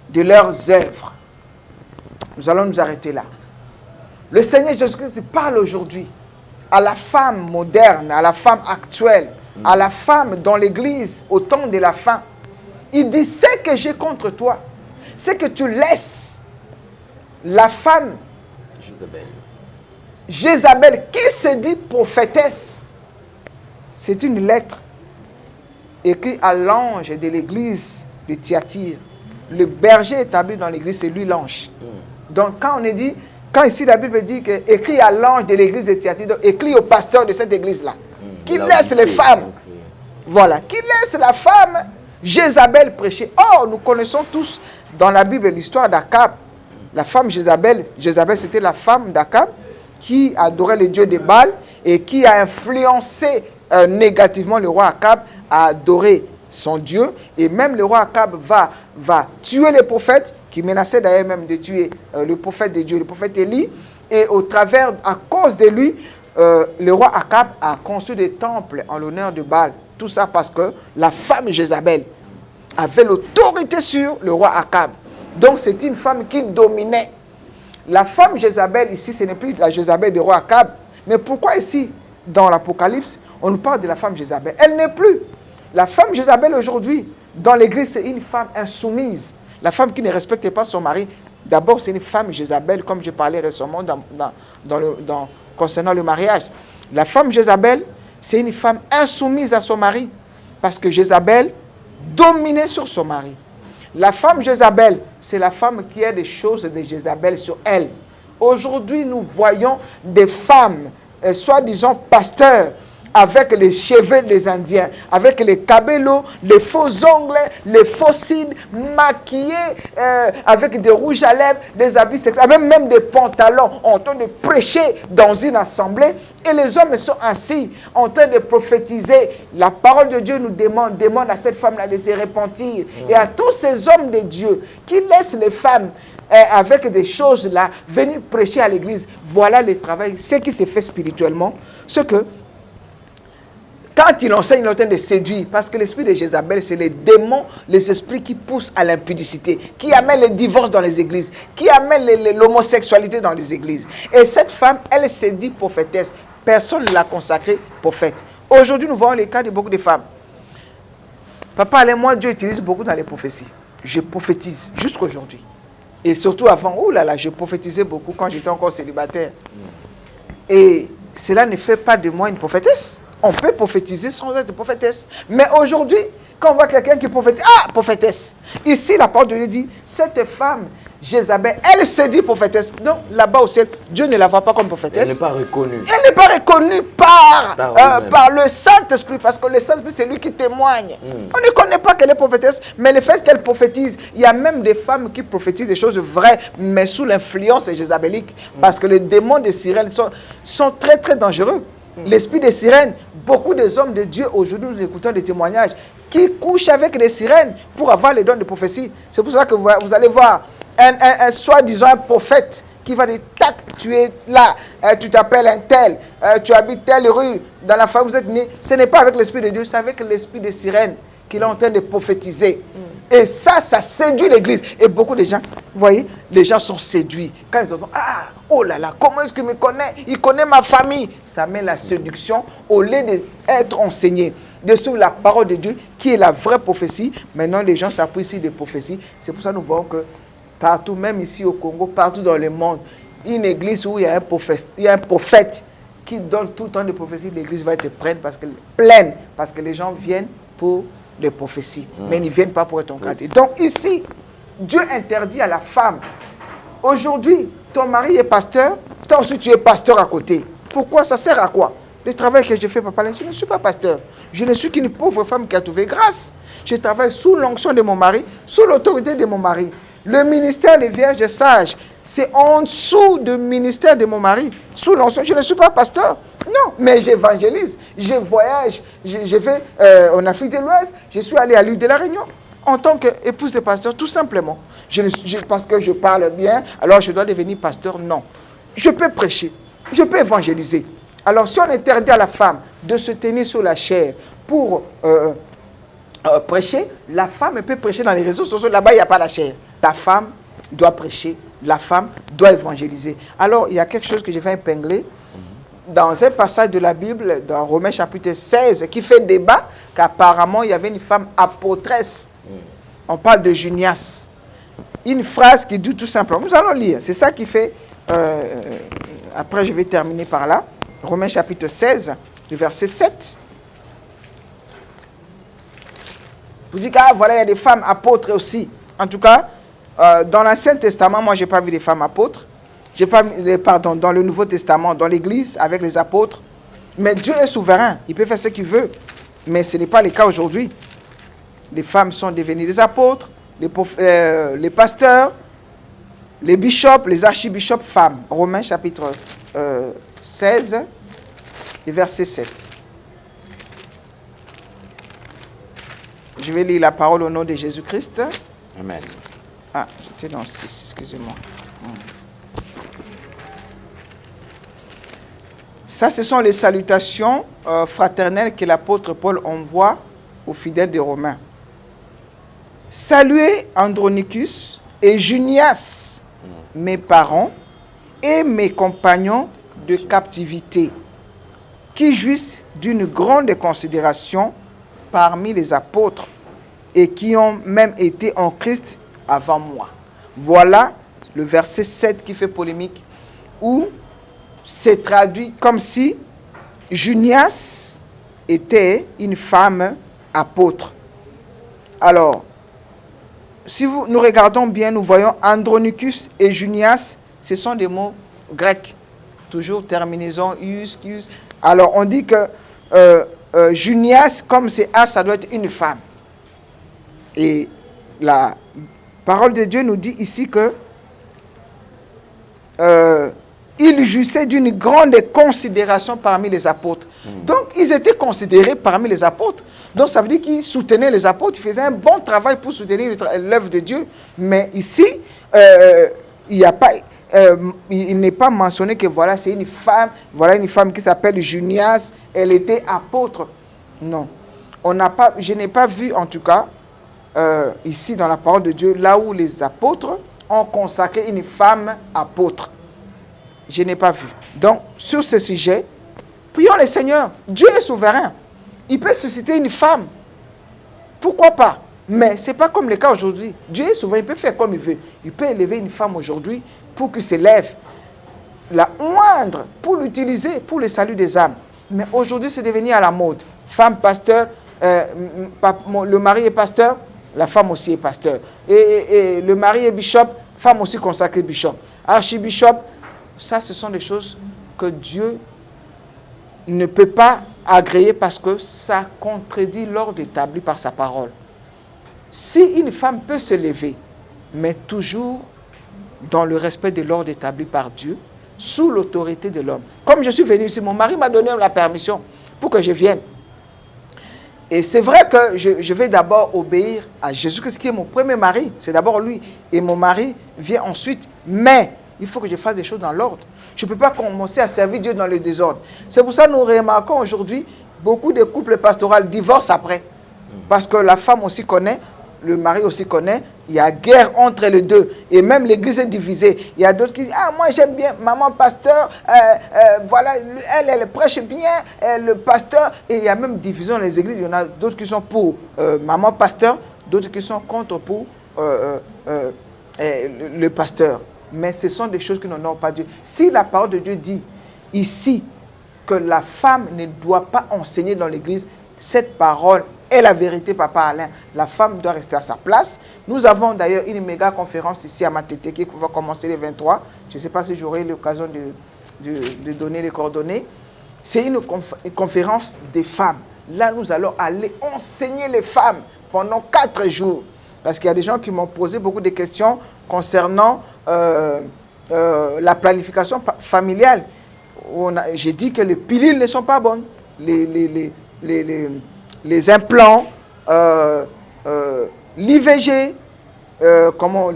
de leurs œuvres. Nous allons nous arrêter là. Le Seigneur Jésus-Christ parle aujourd'hui à la femme moderne, à la femme actuelle, à la femme dans l'église au temps de la fin. Il dit, ce que j'ai contre toi, c'est que tu laisses la femme Jézabel qui se dit prophétesse. C'est une lettre écrite à l'ange de l'église de Thyatire. Le berger établi dans l'église, c'est lui l'ange. Donc quand ici la Bible dit que écrit à l'ange de l'église de Thyatire, donc écrit au pasteur de cette église-là, qui laisse les femmes, voilà, qui laisse la femme Jézabel prêcher. Or, nous connaissons tous dans la Bible l'histoire d'Akab. La femme Jézabel c'était la femme d'Akab qui adorait le dieu de Baal et qui a influencé négativement le roi Akab à adorer son Dieu. Et même le roi Akab va tuer les prophètes, qui menaçaient d'ailleurs même de tuer le prophète de Dieu, le prophète Élie. Et à cause de lui, le roi Akab a construit des temples en l'honneur de Baal. Tout ça parce que la femme Jézabel avait l'autorité sur le roi Akab. Donc c'est une femme qui dominait. La femme Jézabel ici, ce n'est plus la Jézabel du roi Akab. Mais pourquoi ici, dans l'Apocalypse, on nous parle de la femme Jézabel? Elle n'est plus. La femme Jézabel aujourd'hui, dans l'église, c'est une femme insoumise. La femme qui ne respecte pas son mari. D'abord, c'est une femme Jézabel, comme je parlais récemment concernant le mariage. La femme Jézabel, c'est une femme insoumise à son mari. Parce que Jézabel dominait sur son mari. La femme Jézabel, c'est la femme qui a des choses de Jézabel sur elle. Aujourd'hui, nous voyons des femmes, soi-disant pasteurs, avec les cheveux des Indiens, avec les cabellos, les faux ongles, les faux cils, maquillés, avec des rouges à lèvres, des habits sexuels, avec même des pantalons, en train de prêcher dans une assemblée. Et les hommes sont assis, en train de prophétiser. La parole de Dieu nous demande à cette femme-là de se repentir. Et à tous ces hommes de Dieu qui laissent les femmes avec des choses là, venir prêcher à l'église. Voilà le travail. Ce qui se fait spirituellement, c'est que quand il enseigne, il est en train de séduire. Parce que l'esprit de Jézabel, c'est les démons, les esprits qui poussent à l'impudicité, qui amènent le divorce dans les églises, qui amènent l'homosexualité dans les églises. Et cette femme, elle s'est dit prophétesse. Personne ne l'a consacrée prophète. Aujourd'hui, nous voyons les cas de beaucoup de femmes. Papa et moi, Dieu utilise beaucoup dans les prophéties. Je prophétise jusqu'aujourd'hui. Et surtout avant, oh là là, je prophétisais beaucoup quand j'étais encore célibataire. Et cela ne fait pas de moi une prophétesse. On peut prophétiser sans être prophétesse. Mais aujourd'hui, quand on voit quelqu'un qui prophétise, ah, prophétesse. Ici, la parole de Dieu dit, cette femme, Jézabel, elle se dit prophétesse. Non, là-bas au ciel, Dieu ne la voit pas comme prophétesse. Elle n'est pas reconnue. Elle n'est pas reconnue par le Saint-Esprit, parce que le Saint-Esprit, c'est lui qui témoigne. On ne connaît pas qu'elle est prophétesse, mais le fait qu'elle prophétise, il y a même des femmes qui prophétisent des choses vraies, mais sous l'influence jézabélique, parce que les démons des sirènes sont très, très dangereux. L'esprit des sirènes, beaucoup des hommes de Dieu, aujourd'hui, nous écoutons des témoignages, qui couchent avec des sirènes pour avoir les dons de prophétie. C'est pour cela que vous allez voir un soi-disant un prophète qui va dire, tac, tu es là, tu t'appelles un tel, tu habites telle rue, dans la famille vous êtes né. Ce n'est pas avec l'esprit de Dieu, c'est avec l'esprit des sirènes qu'il est en train de prophétiser. Et ça séduit l'église. Et beaucoup de gens, vous voyez, les gens sont séduits. Quand ils entendent, ah, oh là là, comment est-ce qu'il me connaît? Il connaît ma famille. Ça met la séduction au lieu d'être enseigné, de suivre la parole de Dieu, qui est la vraie prophétie. Maintenant, les gens s'appuient sur des prophéties. C'est pour ça que nous voyons que partout, même ici au Congo, partout dans le monde, une église où il y a un prophète qui donne tout le temps des prophéties, l'église va être pleine parce que les gens viennent pour les prophéties, mais ils ne viennent pas pour être encadrés. Donc ici, Dieu interdit à la femme. Aujourd'hui, ton mari est pasteur, toi aussi tu es pasteur à côté. Pourquoi? Ça sert à quoi? Le travail que je fais, papa, je ne suis pas pasteur. Je ne suis qu'une pauvre femme qui a trouvé grâce. Je travaille sous l'onction de mon mari, sous l'autorité de mon mari. Le ministère des Vierges Sages, c'est en dessous du ministère de mon mari. Sous l'onction, je ne suis pas pasteur. Non, mais j'évangélise, je voyage, je vais en Afrique de l'Ouest, je suis allé à l'île de la Réunion en tant qu'épouse de pasteur, tout simplement. Parce que je parle bien, alors je dois devenir pasteur. Non. Je peux prêcher, je peux évangéliser. Alors si on interdit à la femme de se tenir sur la chair pour prêcher, la femme peut prêcher dans les réseaux sociaux, là-bas il n'y a pas la chair. La femme doit prêcher, la femme doit évangéliser. Alors il y a quelque chose que je vais épingler dans un passage de la Bible, dans Romains chapitre 16, qui fait débat, qu'apparemment il y avait une femme apôtresse. On parle de Junias. Une phrase qui dit tout simplement, nous allons lire, c'est ça qui fait, après je vais terminer par là, Romains chapitre 16, le verset 7. Vous dites, ah voilà, il y a des femmes apôtres aussi. En tout cas, dans l'Ancien Testament, moi je n'ai pas vu des femmes apôtres. Dans le Nouveau Testament, dans l'Église, avec les apôtres. Mais Dieu est souverain, il peut faire ce qu'il veut. Mais ce n'est pas le cas aujourd'hui. Les femmes sont devenues des apôtres, les pasteurs, les bishops, les archibishops femmes. Romains chapitre 16, verset 7. Je vais lire la parole au nom de Jésus-Christ. Amen. Ah, j'étais dans 6, excusez-moi. Ça, ce sont les salutations fraternelles que l'apôtre Paul envoie aux fidèles des Romains. Saluez Andronicus et Junias, mes parents et mes compagnons de captivité, qui jouissent d'une grande considération parmi les apôtres et qui ont même été en Christ avant moi. Voilà le verset 7 qui fait polémique, où c'est traduit comme si Junias était une femme apôtre. Alors, si nous regardons bien, nous voyons Andronicus et Junias, ce sont des mots grecs, toujours terminaison us. Alors, on dit que Junias, comme c'est A, ça doit être une femme. Et la parole de Dieu nous dit ici que ils jouissaient d'une grande considération parmi les apôtres. Donc, ils étaient considérés parmi les apôtres. Donc, ça veut dire qu'ils soutenaient les apôtres, ils faisaient un bon travail pour soutenir l'œuvre de Dieu. Mais ici, il n'y a pas, il n'est pas mentionné que voilà, c'est une femme qui s'appelle Junias, elle était apôtre. Non. Je n'ai pas vu en tout cas, ici dans la parole de Dieu, là où les apôtres ont consacré une femme apôtre. Je n'ai pas vu. Donc, sur ce sujet, prions le Seigneur. Dieu est souverain. Il peut susciter une femme. Pourquoi pas? Mais ce n'est pas comme le cas aujourd'hui. Dieu est souverain, il peut faire comme il veut. Il peut élever une femme aujourd'hui pour qu'elle s'élève, la moindre, pour l'utiliser pour le salut des âmes. Mais aujourd'hui, c'est devenu à la mode. Femme pasteur, le mari est pasteur, la femme aussi est pasteur. Et le mari est bishop, femme aussi consacrée bishop. Archibishop, ça, ce sont des choses que Dieu ne peut pas agréer parce que ça contredit l'ordre établi par sa parole. Si une femme peut se lever, mais toujours dans le respect de l'ordre établi par Dieu, sous l'autorité de l'homme. Comme je suis venu ici, mon mari m'a donné la permission pour que je vienne. Et c'est vrai que je vais d'abord obéir à Jésus-Christ qui est mon premier mari. C'est d'abord lui. Et mon mari vient ensuite. Mais il faut que je fasse des choses dans l'ordre. Je ne peux pas commencer à servir Dieu dans le désordre. C'est pour ça que nous remarquons aujourd'hui, beaucoup de couples pastoraux divorcent après. Parce que la femme aussi connaît, le mari aussi connaît, il y a guerre entre les deux. Et même l'église est divisée. Il y a d'autres qui disent, ah, moi j'aime bien maman pasteur, voilà, elle prêche bien, le pasteur. Et il y a même division dans les églises. Il y en a d'autres qui sont pour maman pasteur, d'autres qui sont contre pour le pasteur. Mais ce sont des choses qui n'honorent pas Dieu. Si la parole de Dieu dit ici que la femme ne doit pas enseigner dans l'église, cette parole est la vérité, Papa Alain. La femme doit rester à sa place. Nous avons d'ailleurs une méga conférence ici à Matete qui va commencer le 23. Je ne sais pas si j'aurai l'occasion de donner les coordonnées. C'est une conférence des femmes. Là, nous allons aller enseigner les femmes pendant 4 jours. Parce qu'il y a des gens qui m'ont posé beaucoup de questions concernant la planification familiale. J'ai dit que les pilules ne sont pas bonnes. Les implants, l'IVG, comment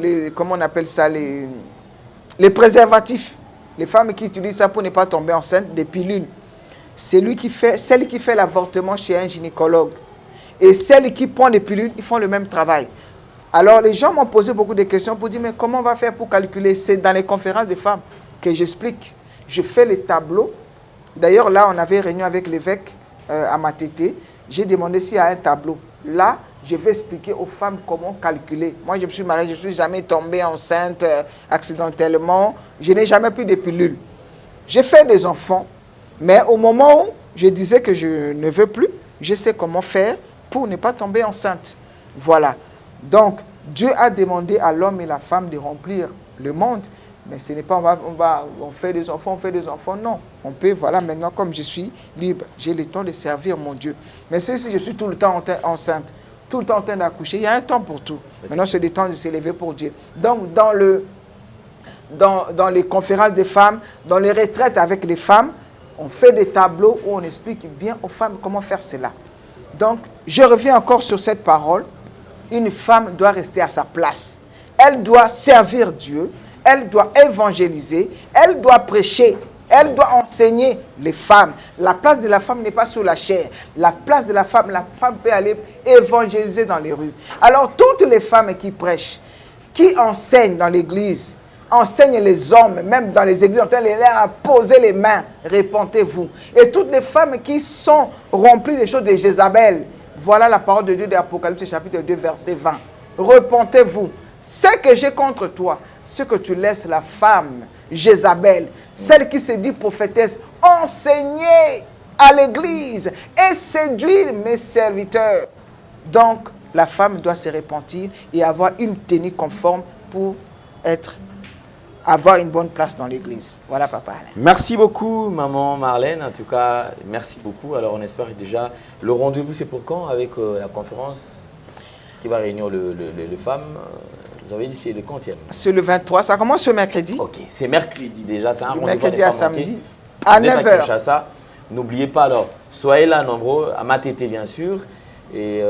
on appelle ça, les préservatifs. Les femmes qui utilisent ça pour ne pas tomber enceinte, des pilules. Celle qui fait l'avortement chez un gynécologue et celle qui prend des pilules, ils font le même travail. Alors les gens m'ont posé beaucoup de questions pour dire, mais comment on va faire pour calculer? C'est dans les conférences des femmes que j'explique. Je fais les tableaux. D'ailleurs, là, on avait réunion avec l'évêque à Matete. J'ai demandé s'il y a un tableau. Là, je vais expliquer aux femmes comment calculer. Moi, je me suis mariée, je ne suis jamais tombée enceinte accidentellement. Je n'ai jamais pris de pilule. J'ai fait des enfants, mais au moment où je disais que je ne veux plus, je sais comment faire pour ne pas tomber enceinte. Voilà. Donc, Dieu a demandé à l'homme et la femme de remplir le monde. Mais ce n'est pas, on fait des enfants, non. On peut, voilà, maintenant, comme je suis libre, j'ai le temps de servir mon Dieu. Mais si je suis tout le temps enceinte, tout le temps en train d'accoucher, il y a un temps pour tout. Maintenant, c'est le temps de s'élever pour Dieu. Donc, dans les conférences des femmes, dans les retraites avec les femmes, on fait des tableaux où on explique bien aux femmes comment faire cela. Donc, je reviens encore sur cette parole. Une femme doit rester à sa place. Elle doit servir Dieu. Elle doit évangéliser, elle doit prêcher, elle doit enseigner les femmes. La place de la femme n'est pas sur la chair. La place de la femme peut aller évangéliser dans les rues. Alors, toutes les femmes qui prêchent, qui enseignent dans l'église, enseignent les hommes, même dans les églises, on leur a posé les mains, répentez-vous. Et toutes les femmes qui sont remplies des choses de Jézabel, voilà la parole de Dieu de l'Apocalypse chapitre 2, verset 20. Repentez-vous. Ce que j'ai contre toi, ce que tu laisses la femme, Jézabel, celle qui se dit prophétesse, enseigner à l'église et séduire mes serviteurs. Donc, la femme doit se repentir et avoir une tenue conforme pour avoir une bonne place dans l'église. Voilà, Papa Alain. Merci beaucoup, maman Marlène. En tout cas, merci beaucoup. Alors, on espère déjà, le rendez-vous, c'est pour quand avec la conférence qui va réunir les femmes? Vous avez dit c'est le 40e. C'est le 23, ça commence ce mercredi. Ok, c'est mercredi déjà, c'est un rendez-vous. Mercredi à samedi, à 9h. N'oubliez pas alors, soyez là nombreux, à Matete bien sûr. Et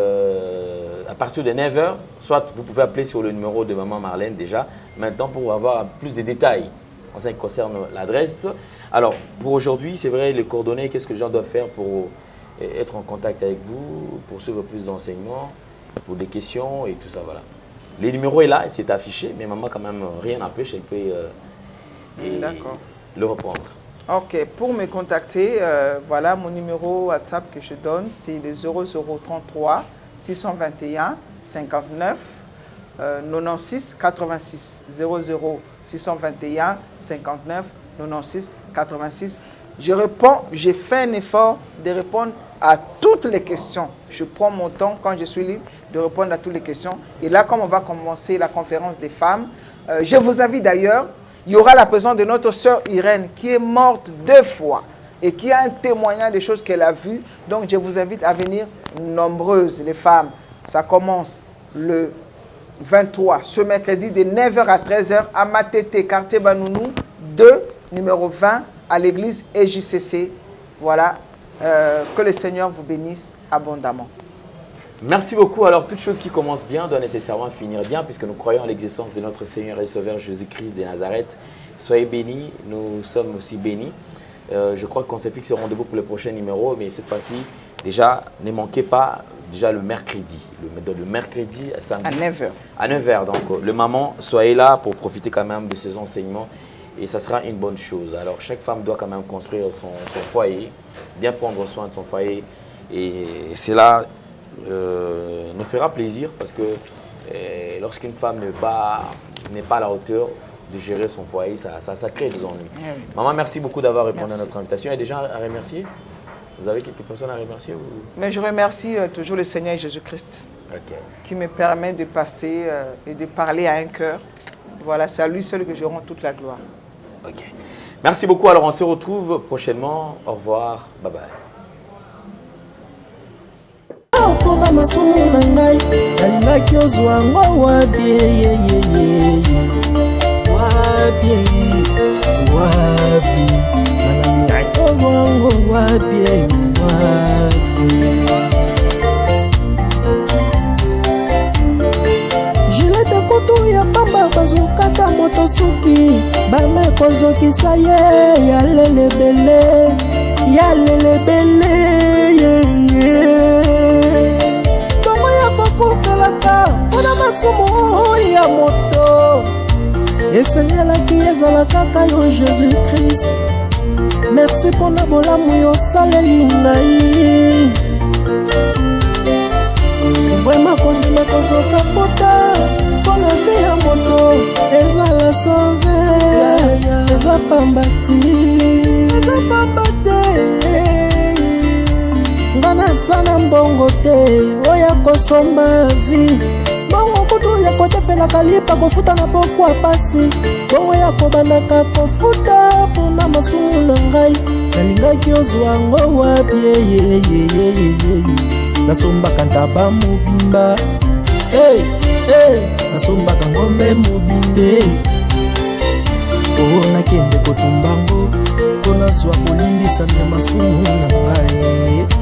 à partir de 9h, soit vous pouvez appeler sur le numéro de Maman Marlène déjà, maintenant pour avoir plus de détails en ce qui concerne l'adresse. Alors, pour aujourd'hui, c'est vrai, les coordonnées, qu'est-ce que les gens doivent faire pour être en contact avec vous, pour suivre plus d'enseignements, pour des questions et tout ça, voilà. Les numéros est là, c'est affiché, mais maman quand même rien n'empêche, elle peut le reprendre. Ok, pour me contacter, voilà mon numéro WhatsApp que je donne, c'est le 0033 621 59 96 86 00 621 59 96 86. Je réponds, j'ai fait un effort de répondre à toutes les questions. Je prends mon temps quand je suis libre de répondre à toutes les questions. Et là, comme on va commencer la conférence des femmes, je vous invite d'ailleurs, il y aura la présence de notre sœur Irène qui est morte 2 fois et qui a un témoignage des choses qu'elle a vues. Donc, je vous invite à venir nombreuses, les femmes. Ça commence le 23, ce mercredi, de 9h à 13h à Matete, quartier Banounou, 2, numéro 20, à l'église EJCC. Voilà, que le Seigneur vous bénisse abondamment. Merci beaucoup. Alors, toute chose qui commence bien doit nécessairement finir bien, puisque nous croyons en l'existence de notre Seigneur et Sauveur Jésus-Christ de Nazareth. Soyez bénis, nous sommes aussi bénis. Je crois qu'on s'est fixé rendez-vous pour le prochain numéro, mais cette fois-ci, déjà, ne manquez pas déjà le mercredi. Le mercredi à samedi. À 9h. À 9h. Donc, le maman, soyez là pour profiter quand même de ces enseignements et ça sera une bonne chose. Alors, chaque femme doit quand même construire son foyer, bien prendre soin de son foyer et cela nous fera plaisir parce que lorsqu'une femme n'est pas à la hauteur de gérer son foyer, ça crée des ennuis. Oui. Maman, merci beaucoup d'avoir répondu à notre invitation. Il y a des gens à remercier? Vous avez quelques personnes à remercier ou... Mais je remercie toujours le Seigneur Jésus-Christ qui me permet de passer et de parler à un cœur. Voilà, c'est à lui seul que je rends toute la gloire. Ok. Merci beaucoup. Alors, on se retrouve prochainement. Au revoir. Bye bye. mpona masumu na ngai nalingaki ozwa ngo wabie nalingaki ozwa ngo wabie jilete kutu ya pamba bazokata moto suki bame kozokisa ye ya lelebele tongo ya kokufelaka mpona masumu ya moto esengelaki ezala kaka yo Jésus-Christ. Merci mpona bolamu yosaleli ngai vraiment kondima kozoka pota mpona vie ya moto ezala sauve eza pamba nga nasala mbongo te oya kosomba vi bongo kutu ya kotefelaka lipa kofuta na pokwa pasi bongo ya kobandaka kofuta mpona masumu na ngai nalingaki ozwa ngo wabie nasombaka ntaba mobimba nasombaka ngombe mobimbe nakende kotumbango mpona zwa kolimbisa na masumu na ngai